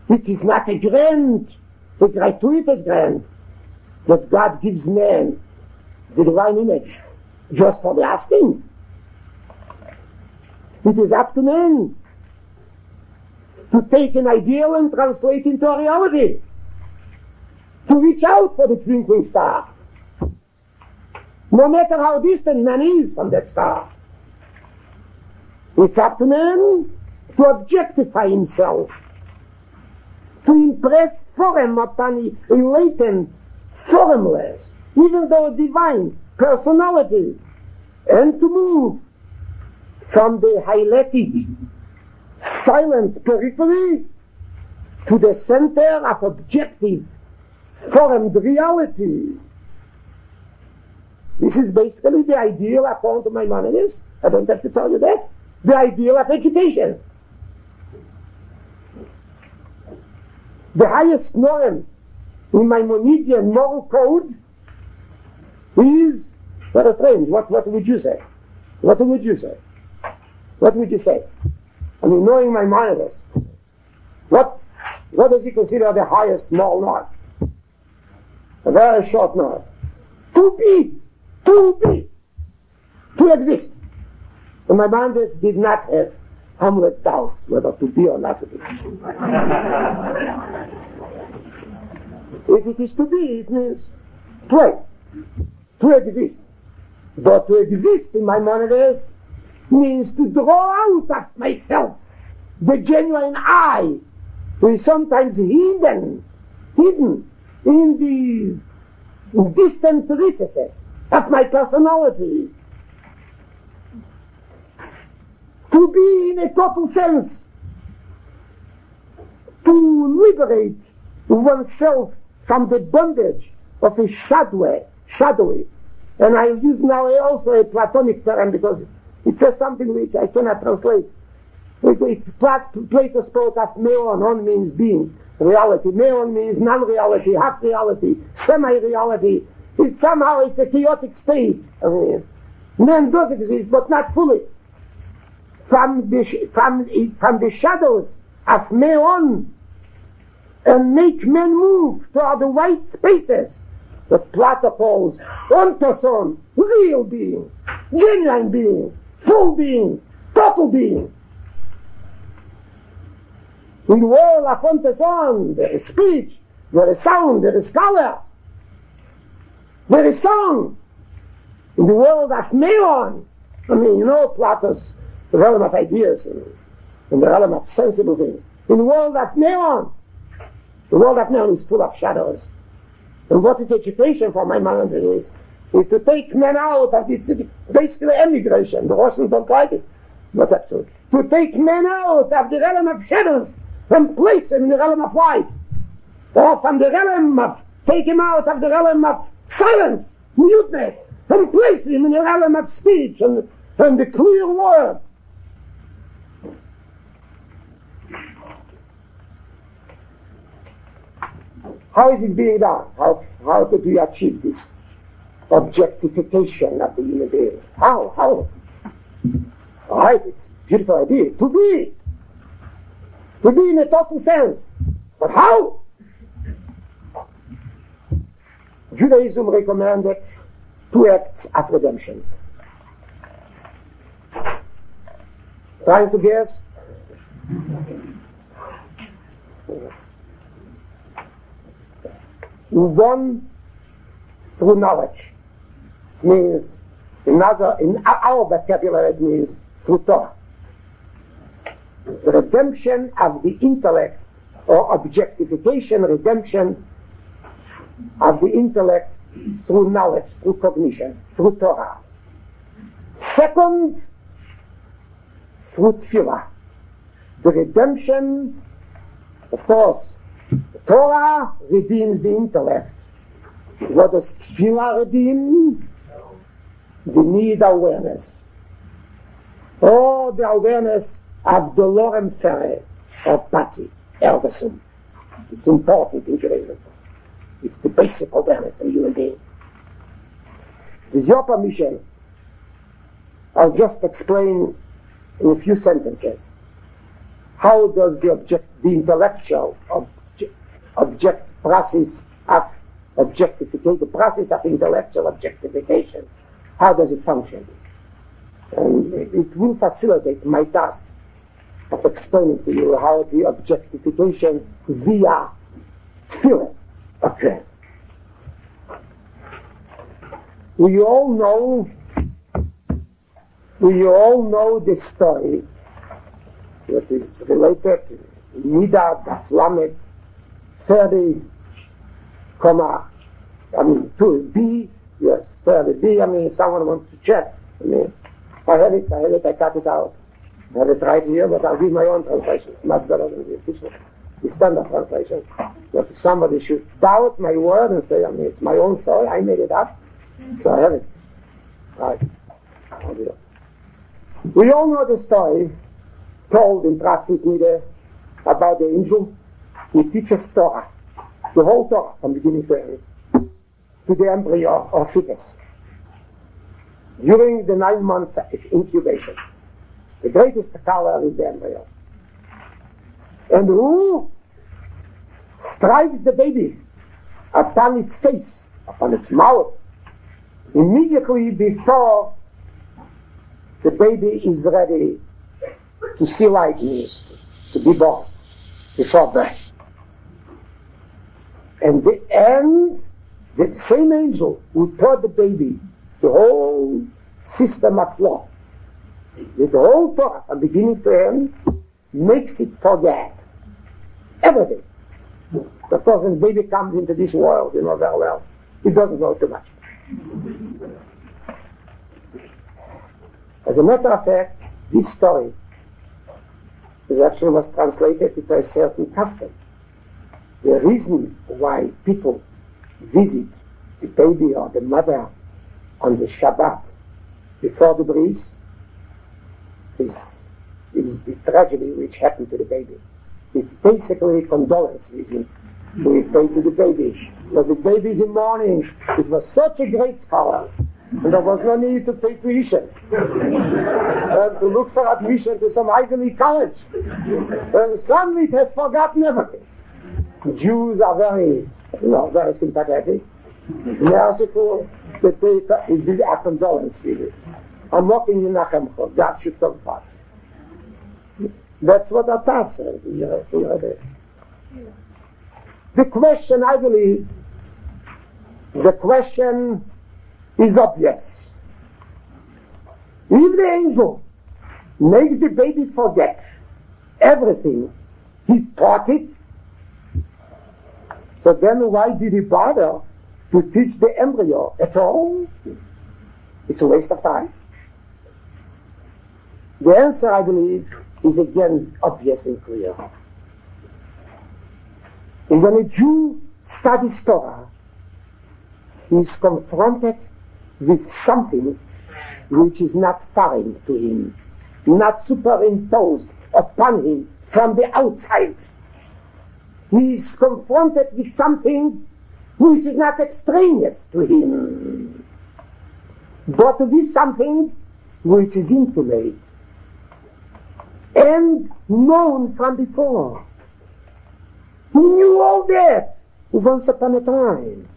[SPEAKER 3] It is not a gratuitous grant that God gives man the divine image just for the asking. It is up to man to take an ideal and translate into a reality, to reach out for the twinkling star, no matter how distant man is from that star. It's up to man to objectify himself, to impress form upon a latent, formless, even though divine personality, and to move from the hyletic, silent periphery to the center of objective, formed reality. This is basically the ideal according to Maimonides. I don't have to tell you that. The ideal of education. The highest norm in Maimonidean moral code is very strange. What would you say? What would you say? What would you say? I mean, knowing Maimonides, what does he consider the highest moral norm? A very short norm. To exist. And Maimonides did not have Hamlet doubts whether to be or not to be. If it is to be, it means to exist. But to exist in Maimonides means to draw out of myself the genuine I, who is sometimes hidden in the distant recesses of my personality. To be in a total sense, to liberate oneself from the bondage of a shadowy. And I use now also a Platonic term because it says something which I cannot translate. Plato spoke of meon. On means being, reality. Meon means non-reality, half reality, semi-reality. It's a chaotic state. I mean, man does exist, but not fully. From the shadows of meon, and make men move toward the white spaces that Plato calls ontoson, real being, genuine being, full being, total being. In the world of ontoson, there is speech, there is sound, there is color, there is song. In the world of meon, I mean, you know Plato's realm of ideas and the realm of sensible things. In the world of meon, the world of meon is full of shadows. And what is education for Maimonides is to take men out of this, basically emigration. The Russians don't like it, but actually. To take men out of the realm of shadows and place them in the realm of light. Or from the realm of, take him out of the realm of silence, muteness, and place him in the realm of speech and the clear word. How is it being done? How could we achieve this objectification of the human being? How? All right, it's a beautiful idea. To be in a total sense. But how? Judaism recommended 2 acts of redemption. Trying to guess? One, through knowledge. Means, in our vocabulary, it means through Torah. The redemption of the intellect, or objectification, redemption of the intellect through knowledge, through cognition, through Torah. Second, through tefillah, the redemption, of course, Torah redeems the intellect. What does Tefillah redeem? The need awareness. Or the awareness of the Lorem Fere, or Pati, Ergosum. It's important in Judaism. It's the basic awareness of human being. With your permission, I'll just explain in a few sentences how does the intellectual process of objectification, the process of intellectual objectification, how does it function? And it will facilitate my task of explaining to you how the objectification via tefillah occurs. We all know the story that is related to Mida Daf Lamed 30, to B, yes, 30B. If someone wants to check, I have it, I cut it out. I have it right here, but I'll give my own translation. It's much better than the official, the standard translation. But if somebody should doubt my word and say, it's my own story, I made it up, so I have it. Right. We all know the story told in Practice Nide about the angel who teaches Torah, the whole Torah from beginning to end, to the embryo or fetus during the 9-month incubation. The greatest scholar is the embryo. And who strikes the baby upon its face, upon its mouth, immediately before the baby is ready to see light, to be born, before birth. And the same angel who taught the baby the whole system of law, the whole Torah from beginning to end, makes it forget everything. Of course, when the baby comes into this world, you know very well, it doesn't know too much. As a matter of fact, this story actually was translated into a certain custom. The reason why people visit the baby or the mother on the Shabbat before the bris is the tragedy which happened to the baby. It's basically a condolence visit we pay to the baby. But the baby is in mourning. It was such a great scholar, and there was no need to pay tuition and to look for admission to some Ivy League college. And suddenly it has forgotten everything. Jews are very sympathetic, merciful. The paper is really a condolence visit. I'm walking in Nachemcha. God should comfort. That's what our task says. The question, I believe, is obvious. If the angel makes the baby forget everything he taught it, so then why did he bother to teach the embryo at all? It's a waste of time. The answer, I believe, is again obvious and clear. And when a Jew studies Torah, he is confronted with something which is not foreign to him, not superimposed upon him from the outside. He is confronted with something which is not extraneous to him, but with something which is intimate and known from before. He knew all that once upon a time.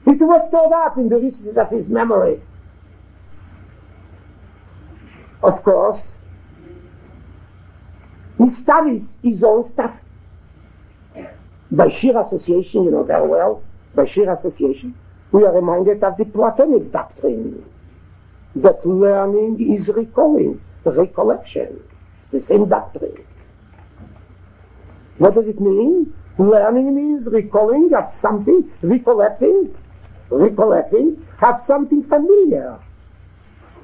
[SPEAKER 3] It was stored up in the recesses of his memory. Of course, he studies his own stuff. By sheer association, you know very well, by sheer association, we are reminded of the Platonic doctrine that learning is recalling, recollection. The same doctrine. What does it mean? Learning means recalling of something, recollecting of something familiar.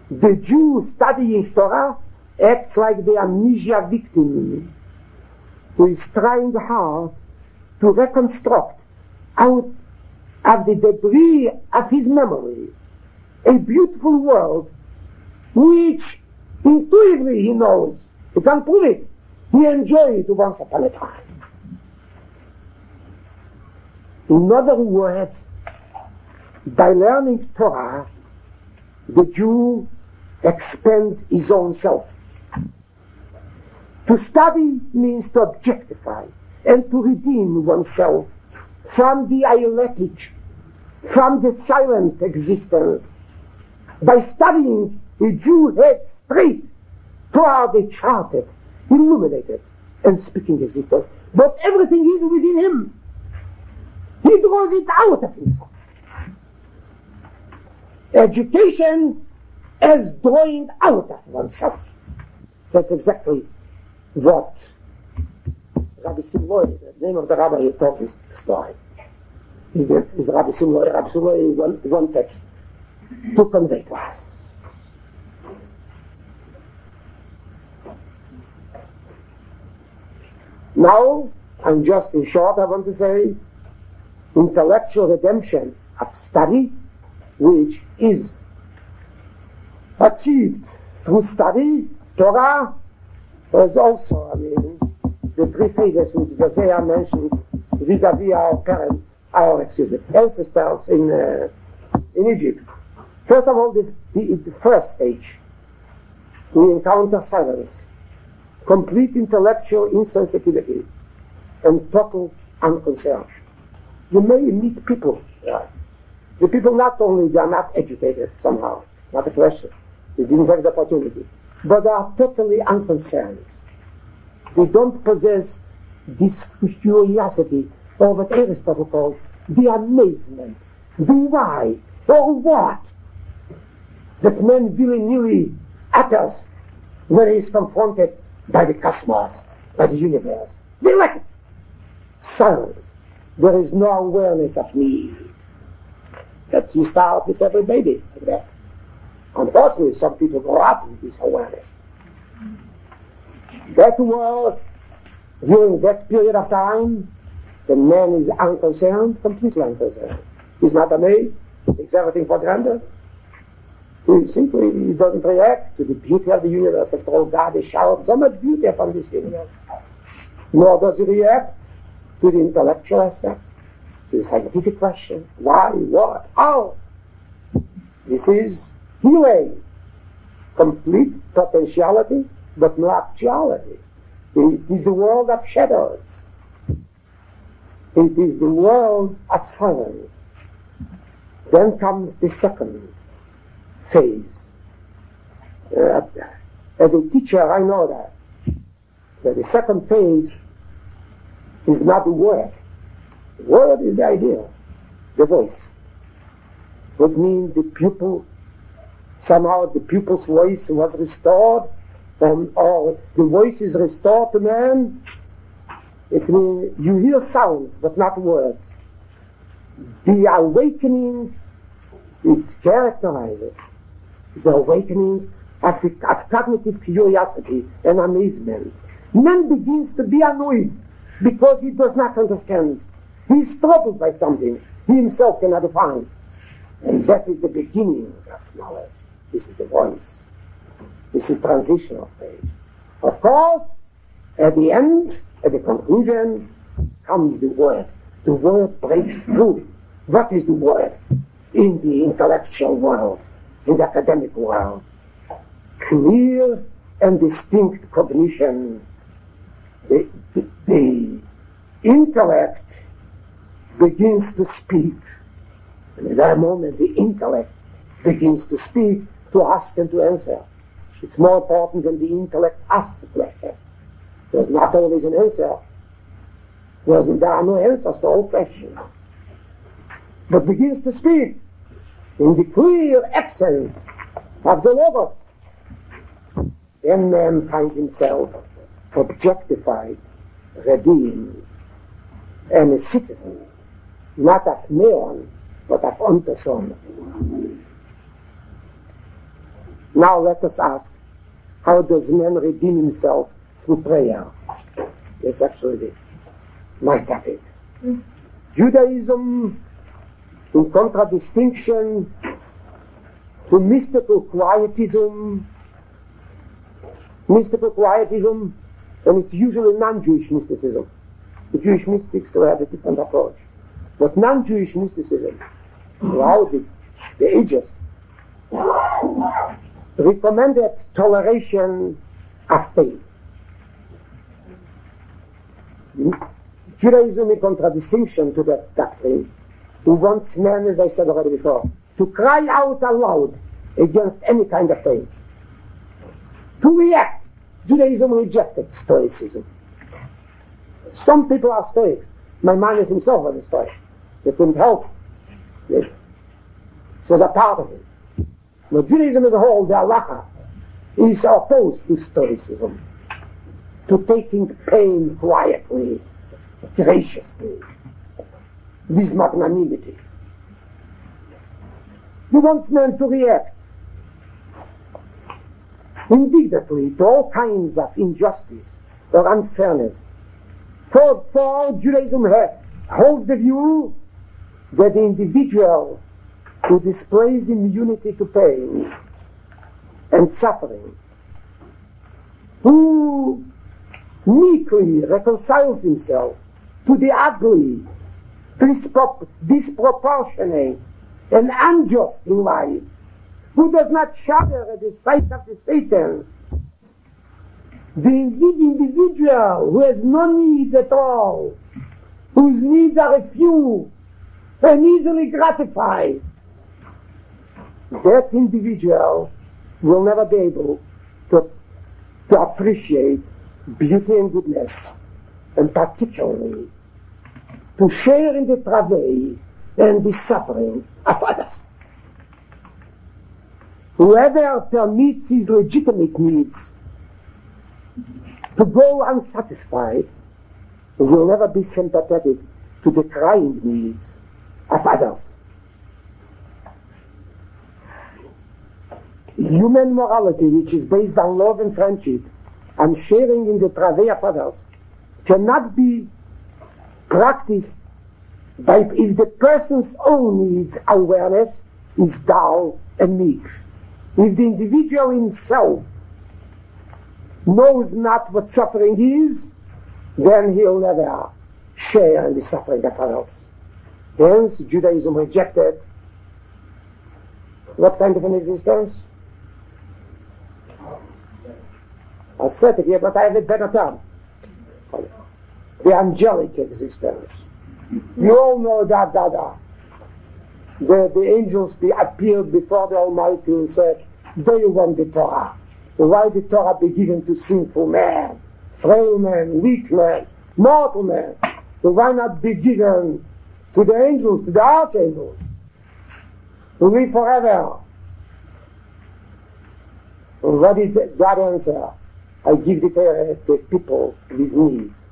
[SPEAKER 3] The Jew studying Torah acts like the amnesia victim who is trying hard to reconstruct out of the debris of his memory a beautiful world which intuitively he knows, he can't prove it, he enjoyed it once upon a time. In other words, by learning Torah, the Jew expands his own self. To study means to objectify and to redeem oneself from the aioletic, from the silent existence. By studying, the Jew heads straight toward the charted, illuminated, and speaking existence. But everything is within him. He draws it out of himself. Education as drawing out of oneself. That's exactly what Rabbi Simloi, the name of the rabbi who told this story, is Rabbi Simloi. Rabbi Simloi wanted to convey to us. Now, and just in short, I want to say, intellectual redemption of study, which is achieved through study, Torah, is also, the three phases which the Zohar mentioned vis-à-vis our parents, ancestors in Egypt. First of all, the first stage, we encounter silence, complete intellectual insensitivity, and total unconcern. You may meet people. The people not only, they are not educated somehow, it's not a question, they didn't have the opportunity, but they are totally unconcerned. They don't possess this curiosity, or what Aristotle called the amazement, the why, or what, that man willy-nilly utters when he is confronted by the cosmos, by the universe. They like it. Silence. There is no awareness of me. That you start with every baby like that. Unfortunately, some people grow up with this awareness. That world, during that period of time, the man is unconcerned, completely unconcerned. He's not amazed, he takes everything for granted. He doesn't react to the beauty of the universe. After all, God has showered so much beauty upon this universe. Nor does he react to the intellectual aspect, to the scientific question. Why, what, how? This is healing. Complete potentiality, but no actuality. It is the world of shadows. It is the world of silence. Then comes the second phase. As a teacher, I know that the second phase is not the word. The word is the idea, the voice. Which means the pupil, somehow the pupil's voice was restored, or the voice is restored to man. It means you hear sounds, but not words. The awakening, it characterizes the awakening of cognitive curiosity and amazement. Man begins to be annoyed because he does not understand. He is troubled by something he himself cannot define. And that is the beginning of knowledge. This is the voice. This is transitional stage. Of course, at the end, at the conclusion, comes the word. The word breaks through. What is the word? In the intellectual world, in the academic world, clear and distinct cognition. The intellect begins to speak. And at that moment, the intellect begins to speak, to ask and to answer. It's more important when the intellect asks the question. There's not always an answer. There are no answers to all questions. But begins to speak in the clear accents of the Logos. Then man finds himself objectified, redeemed, and a citizen, not of Neon, but of Unterson. Now let us ask, how does man redeem himself through prayer? is actually my topic. Judaism in contradistinction to mystical quietism, and it's usually non-Jewish mysticism. The Jewish mystics will have a different approach. But non-Jewish mysticism, throughout the ages, recommended toleration of pain. Judaism in contradistinction to that doctrine, who wants men, as I said already before, to cry out aloud against any kind of pain. To react. Judaism rejected Stoicism. Some people are Stoics. Maimonides himself was a Stoic. They couldn't help it. This was a part of it. But Judaism as a whole, the halacha, is opposed to Stoicism, to taking pain quietly, graciously, with magnanimity. He wants men to react indignantly to all kinds of injustice or unfairness. For Judaism holds the view that the individual who displays immunity to pain and suffering, who meekly reconciles himself to the ugly, disproportionate, and unjust in life, who does not shudder at the sight of the Satan, the individual who has no need at all, whose needs are a few and easily gratified, that individual will never be able to appreciate beauty and goodness, and particularly to share in the travail and the suffering of others. Whoever permits his legitimate needs to go unsatisfied will never be sympathetic to the crying needs of others. Human morality, which is based on love and friendship and sharing in the travail of others, cannot be practiced if the person's own needs awareness is dull and meek. If the individual himself knows not what suffering is, then he'll never share in the suffering of others. Hence, Judaism rejected what kind of an existence? Ascetic, yeah, but I have a better term. The angelic existence. You all know that. The angels appeared before the Almighty and said, they want the Torah. Why the Torah be given to sinful man, frail man, weak man, mortal man? Why not be given to the angels, to the archangels, who live forever? And what did God answer? I give the Torah to people with needs.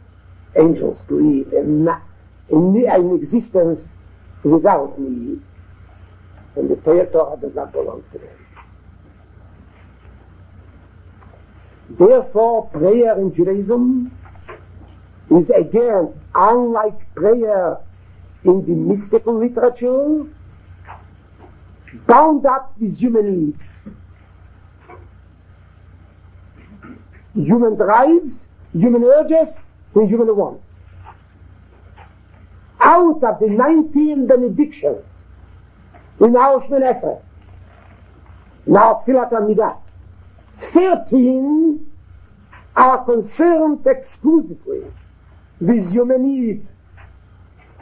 [SPEAKER 3] Angels live in existence without need. And the Torah does not belong to them. Therefore, prayer in Judaism is again, unlike prayer in the mystical literature, bound up with human needs. Human drives, human urges, and human wants. Out of the 19 benedictions in our Shemini Esrei, in our Tfilat Amidah, 13 are concerned exclusively with human need.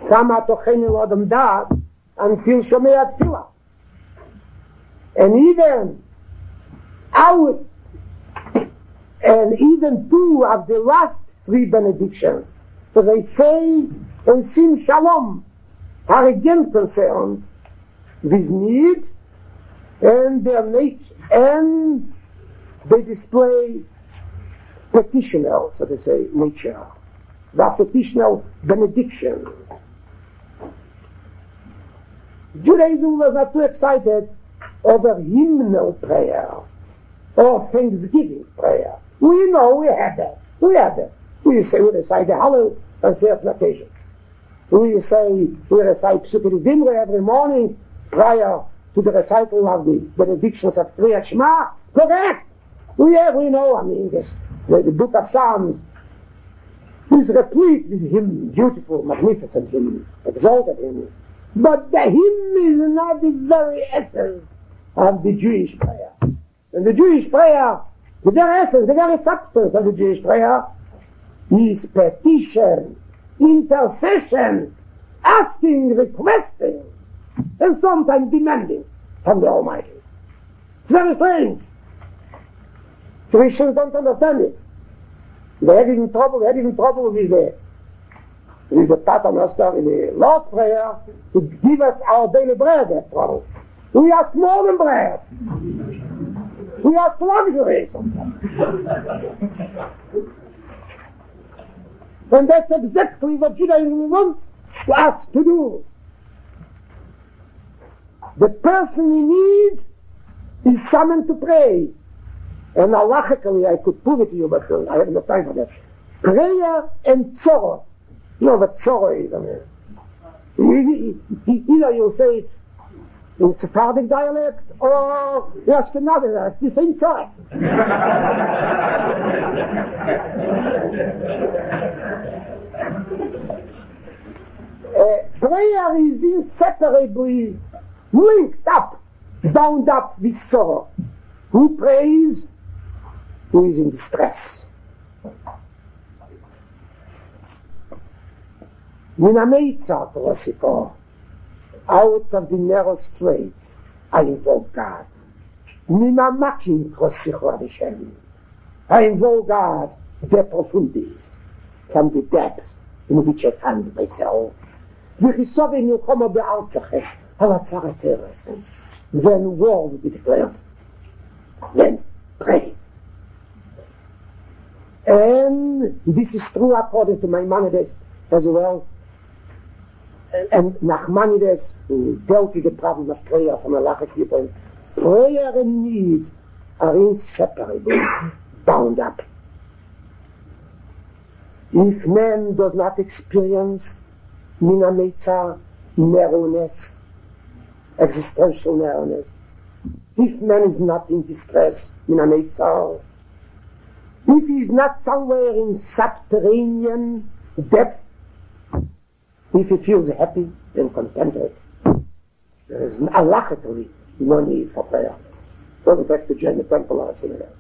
[SPEAKER 3] Kama tochenu adam dat until Shomei Tfilah. And even two of the last 3 benedictions, Reitzei and Sim Shalom, are again concerned with need and their nature, and they display petitional, so to say, nature. The petitional benediction. Judaism was not too excited over hymnal prayer or thanksgiving prayer. We know we have that. We recite the Hallel on certain occasions. We recite Psukkah Zimra every morning prior to the recital of the benedictions of Kriyat Shema. Correct! We know, the book of Psalms is replete with hymn, beautiful, magnificent hymn, exalted hymn. But the hymn is not the very essence of the Jewish prayer. And the Jewish prayer, the very essence, the very substance of the Jewish prayer is petition, intercession, asking, requesting, and sometimes demanding from the Almighty. It's very strange. Christians don't understand it. They're having trouble with the paternoster in the Lord's Prayer to give us our daily bread. That trouble. We ask more than bread. We ask luxury sometimes. And that's exactly what Judaism wants us to do. The person in need is summoned to pray. And halachically I could prove it to you, but I have no time for that. Prayer and sorrow. You know what sorrow is, either you'll say it in Sephardic dialect or in Ashkenazi dialect, the same time. Prayer is inseparably linked up, bound up with sorrow. Who prays? Who is in distress. Minameitza, Rosiko, out of the narrow straits, I invoke God. Minamakim, Rosicho Hashem, I invoke God, de profundis, from the depths in which I find myself. V'chisovin yukomo be'artzaches, halatzaretzeres, then war will be declared. Then pray. And this is true according to Maimonides as well. And Nachmanides, who dealt with the problem of prayer from a halachic viewpoint, prayer and need are inseparable, bound up. If man does not experience minameitza, narrowness, existential narrowness, if man is not in distress, minameitza, if he is not somewhere in subterranean depths, if he feels happy and contented, there is halachically no need for prayer. Doesn't have to join the temple or a synagogue.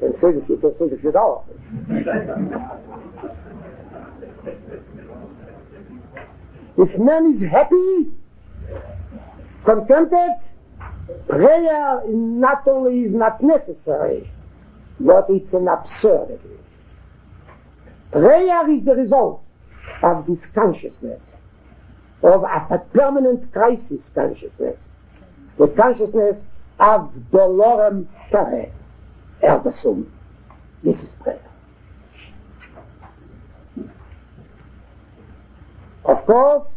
[SPEAKER 3] And save a few dollars. If man is happy, contented, prayer not only is not necessary, but it's an absurdity. Prayer is the result of this consciousness, of a permanent crisis consciousness, the consciousness of dolorem care, ergo sum. This is prayer. Of course,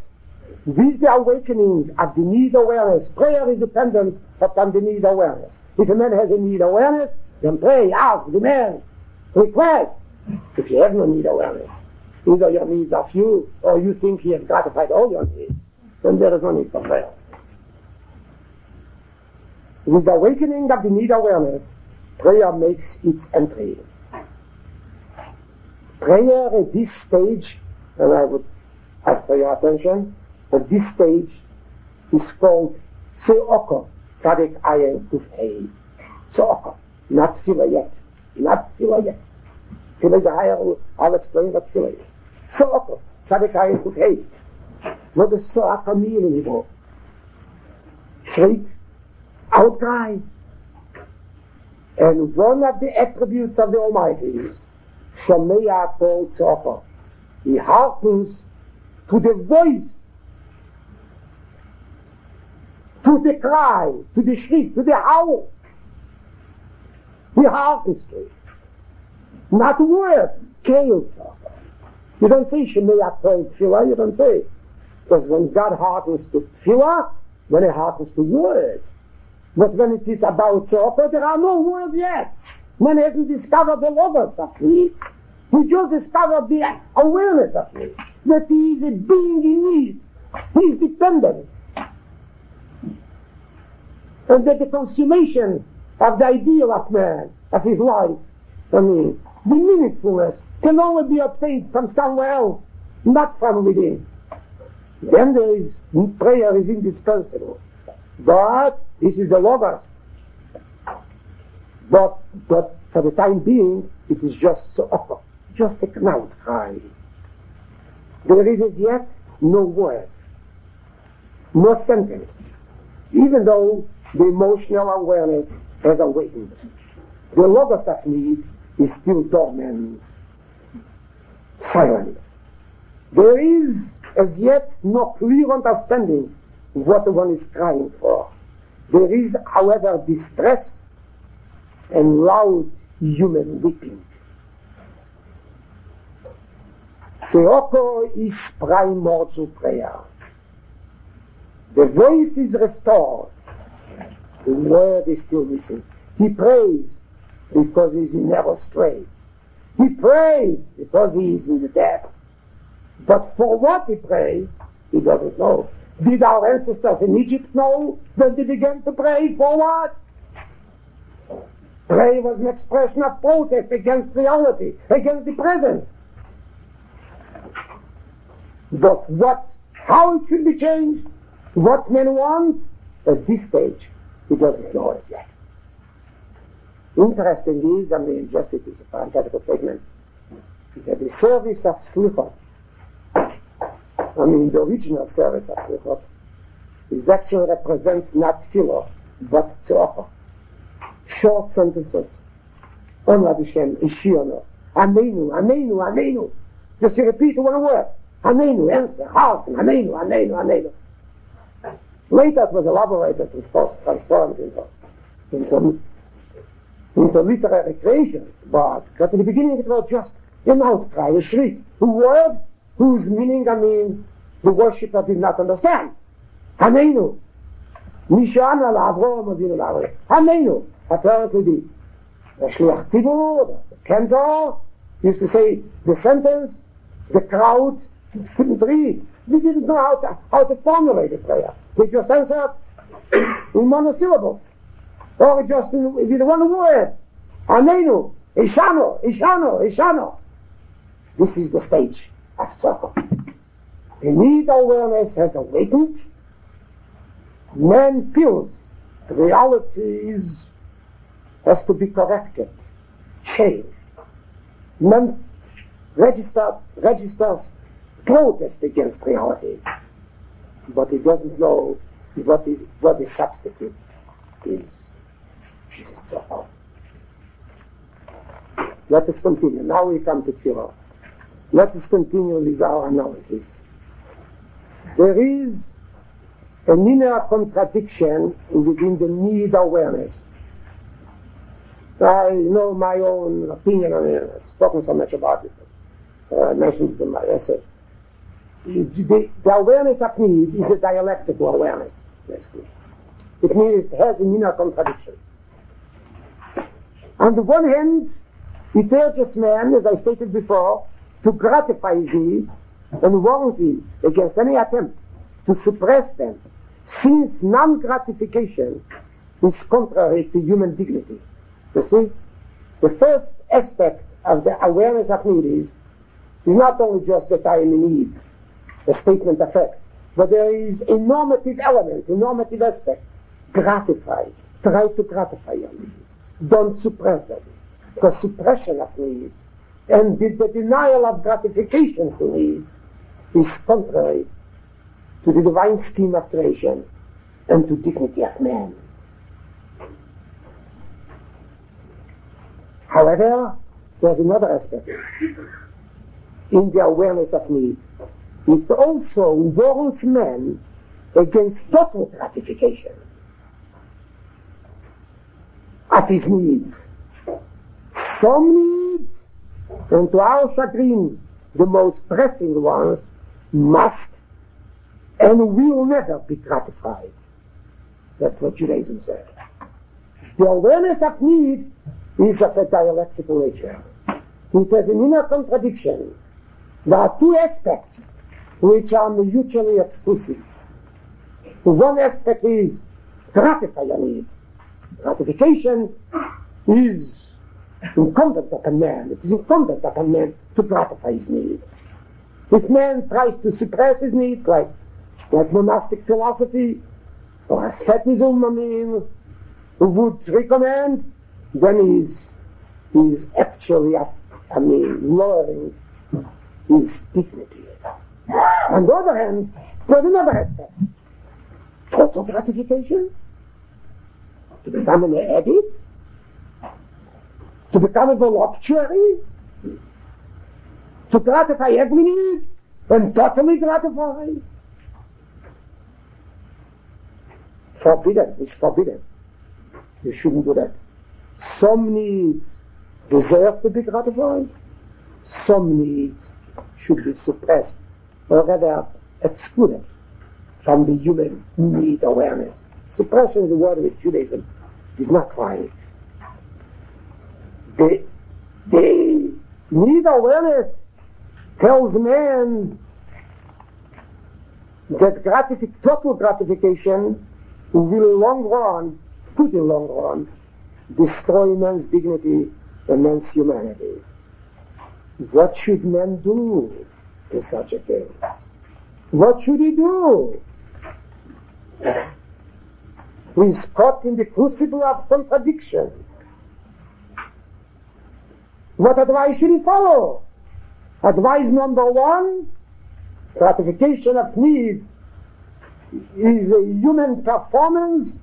[SPEAKER 3] with the awakening of the need awareness, prayer is dependent upon the need awareness. If a man has a need awareness, then pray, ask, demand, request. If you have no need awareness, either your needs are few or you think you have gratified all your needs, then there is no need for prayer. With the awakening of the need awareness, prayer makes its entry. Prayer at this stage, and I would ask for your attention, at this stage is called Se'oko, Tzaddik Ayin Kuf Hei. Se'oko, not Tefillah yet. Not Tefillah yet. Tefillah is a higher, I'll explain what Tefillah is. Se'oko, Tzaddik Ayin Kuf Hei. What does Se'oko mean in Hebrew? Shriek, outcry. And one of the attributes of the Almighty is Shomea Kol Se'oko. He hearkens to the voice, to the cry, to the shriek, to the howl. He hearkens to it. Not words, Kol Se'oko. You don't say Shomea Kol Tefillah, you don't say. Because when God hearkens to Tefillah, then he hearkens to words. But when it is about Se'oko, there are no words yet. Man hasn't discovered the logos of it. He just discovered the awareness of need, that he is a being in need. He is dependent. And that the consummation of the ideal of man, of his life, the meaningfulness, can only be obtained from somewhere else, not from within. Then prayer is indispensable. But this is the Logos. But for the time being, it is just so upper, just a mouth cry. There is as yet no word, no sentence, even though the emotional awareness has awakened. The Logos of need is still dormant, silent. There is as yet no clear understanding of what one is crying for. There is, however, distress and loud human weeping. Theoko is primordial prayer. The voice is restored. The word is still missing. He prays because he is in narrow straits. He prays because he is in the depth. But for what he prays, he doesn't know. Did our ancestors in Egypt know when they began to pray? For what? Prayer was an expression of protest against reality, against the present. But how it should be changed, what man wants, at this stage, he doesn't know as yet. Interesting is, just it is a parenthetical statement, that the service of Slichot, the original service of Slichot, is actually represents not Philo, but Tzorah. Short sentences. Onad Hashem, Ishiono, Ameinu, Ameinu, Ameinu. Just you repeat one word. Ameinu, answer, hearken, Ameinu, Ameinu, Ameinu. Later it was elaborated, of course, transformed into literary creations, but at the beginning it was just an outcry, a shriek, a word whose meaning, the worshipper did not understand. Ameinu. Mishana Avram Avinu Avram. Ameinu. Apparently the Shliach Tzibur, the cantor, used to say the sentence, the crowd couldn't read. They didn't know how to formulate a prayer. They just answered in monosyllables. Or just with one word. Ameinu. Ishano, Ishano, Ishano. This is the stage of Tzorah. The need awareness has awakened. Man feels the reality has to be corrected, changed. Man registers protest against reality, but he doesn't know what the substitute is. This is so. Let us continue. Now we come to Tefillah. Let us continue with our analysis. There is an inner contradiction within the need awareness. I know my own opinion on it. I've spoken so much about it. So I mentioned it in my essay. The awareness of need is a dialectical awareness, basically. It means it has an inner contradiction. On the one hand, it urges man, as I stated before, to gratify his needs and warns him against any attempt to suppress them, since non-gratification is contrary to human dignity. You see, the first aspect of the awareness of need is not only just that I am in need, a statement of fact, but there is a normative element, a normative aspect. Gratify. Try to gratify your needs. Don't suppress them. Because suppression of needs and the denial of gratification to needs is contrary to the divine scheme of creation and to dignity of man. However, there's another aspect in the awareness of need. It also warns man against total gratification of his needs. Some needs, and to our chagrin, the most pressing ones, must and will never be gratified. That's what Judaism said. The awareness of need is of a dialectical nature. It has an inner contradiction. There are two aspects which are mutually exclusive. One aspect is gratify your need. Gratification is incumbent upon man. It is incumbent upon man to gratify his needs. If man tries to suppress his needs, like monastic philosophy or asceticism, would recommend, then he's actually, lowering his dignity. On the other hand, there's another aspect. Total gratification. To become an addict. To become a voluptuary. To gratify every need and totally gratify. Forbidden. It's forbidden. You shouldn't do that. Some needs deserve to be gratified. Some needs should be suppressed or rather excluded from the human need awareness. Suppression is a word which Judaism did not try. The need awareness tells man that total gratification will in long run destroy man's dignity and man's humanity. What should man do in such a case? What should he do? He's caught in the crucible of contradiction. What advice should he follow? Advice number one, gratification of needs is a human performance,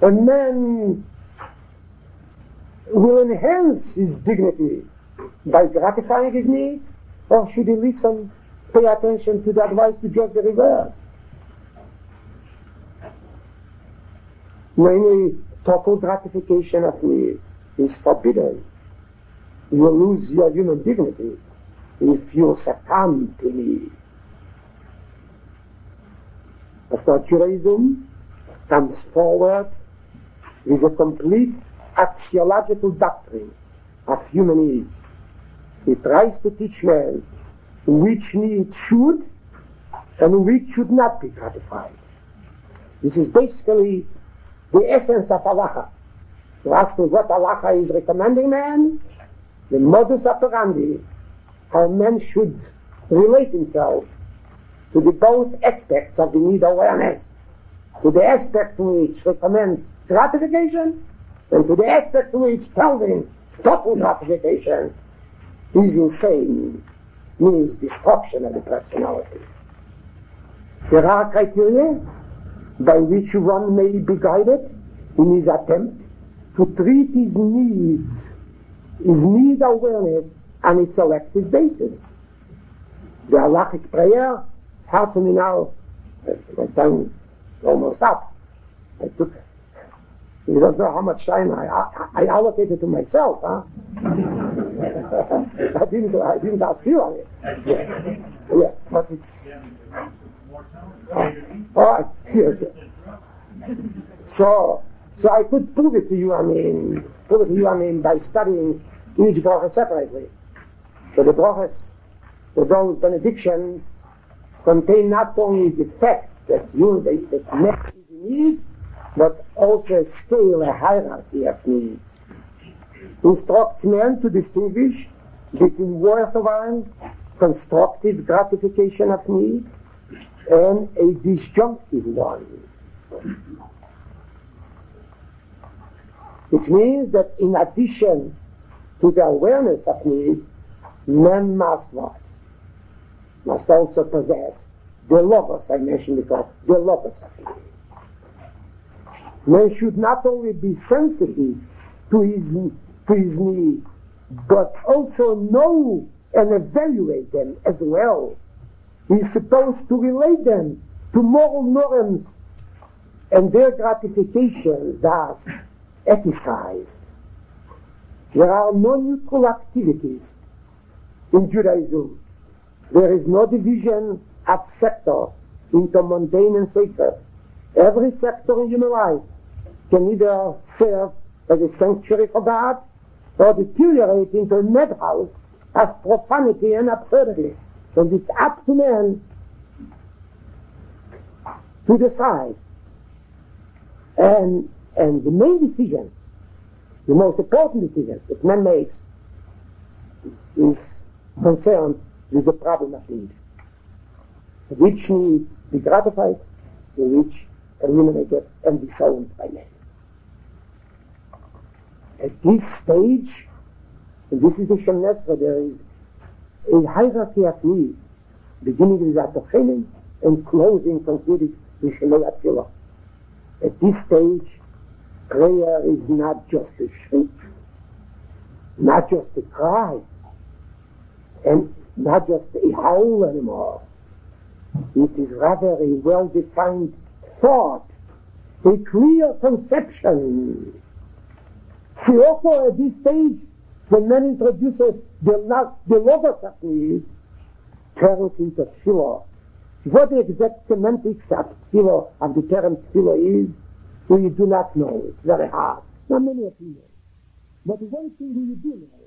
[SPEAKER 3] and man will enhance his dignity by gratifying his needs, or should he listen, pay attention to the advice to just the reverse? Namely, total gratification of needs is forbidden. You will lose your human dignity if you succumb to needs. After Judaism comes forward with a complete axiological doctrine of human needs. It tries to teach man which needs should and which should not be gratified. This is basically the essence of halacha. You ask me what halacha is recommending man, the modus operandi, how man should relate himself to the both aspects of the need awareness, to the aspect which recommends gratification and to the aspect which tells him total gratification is insane, means destruction of the personality. There are criteria by which one may be guided in his attempt to treat his needs, his need awareness on its selective basis. The halachic prayer, it's hard for me now, my time almost up. You don't know how much time I allocated to myself, huh? I didn't ask you on it. Yeah, but it's... all right, seriously. So I could prove it to you, by studying each bracha separately. So the brachas, those benedictions, contain not only the fact that man is in need, but also a scale, a hierarchy of needs. Instructs man to distinguish between worthwhile, constructive gratification of need and a disjunctive one. Which means that in addition to the awareness of need, man must what? Must also possess the logos I mentioned before, the logos of need. Man should not only be sensitive to his need, but also know and evaluate them as well. He's supposed to relate them to moral norms and their gratification thus ethicized. There are no neutral activities in Judaism. There is no division of sectors into mundane and sacred. Every sector in human life can either serve as a sanctuary for God or deteriorate into a madhouse of profanity and absurdity. And it's up to man to decide. And the main decision, the most important decision that man makes, is concerned with the problem of need. Which needs be gratified, which eliminated and disowned by man. At this stage, and this is the Shem Nesra, there is a hierarchy of needs, beginning with Atochenim and concluding with Shemei Atfilah. At this stage, prayer is not just a shriek, not just a cry, and not just a howl anymore. It is rather a well-defined thought, a clear conception. Therefore, at this stage, when man introduces the logos of need, turns into tefillah. What the exact semantics of tefillah, of the term tefillah is, we do not know. It's very hard. Not many of you know. But one thing we do know,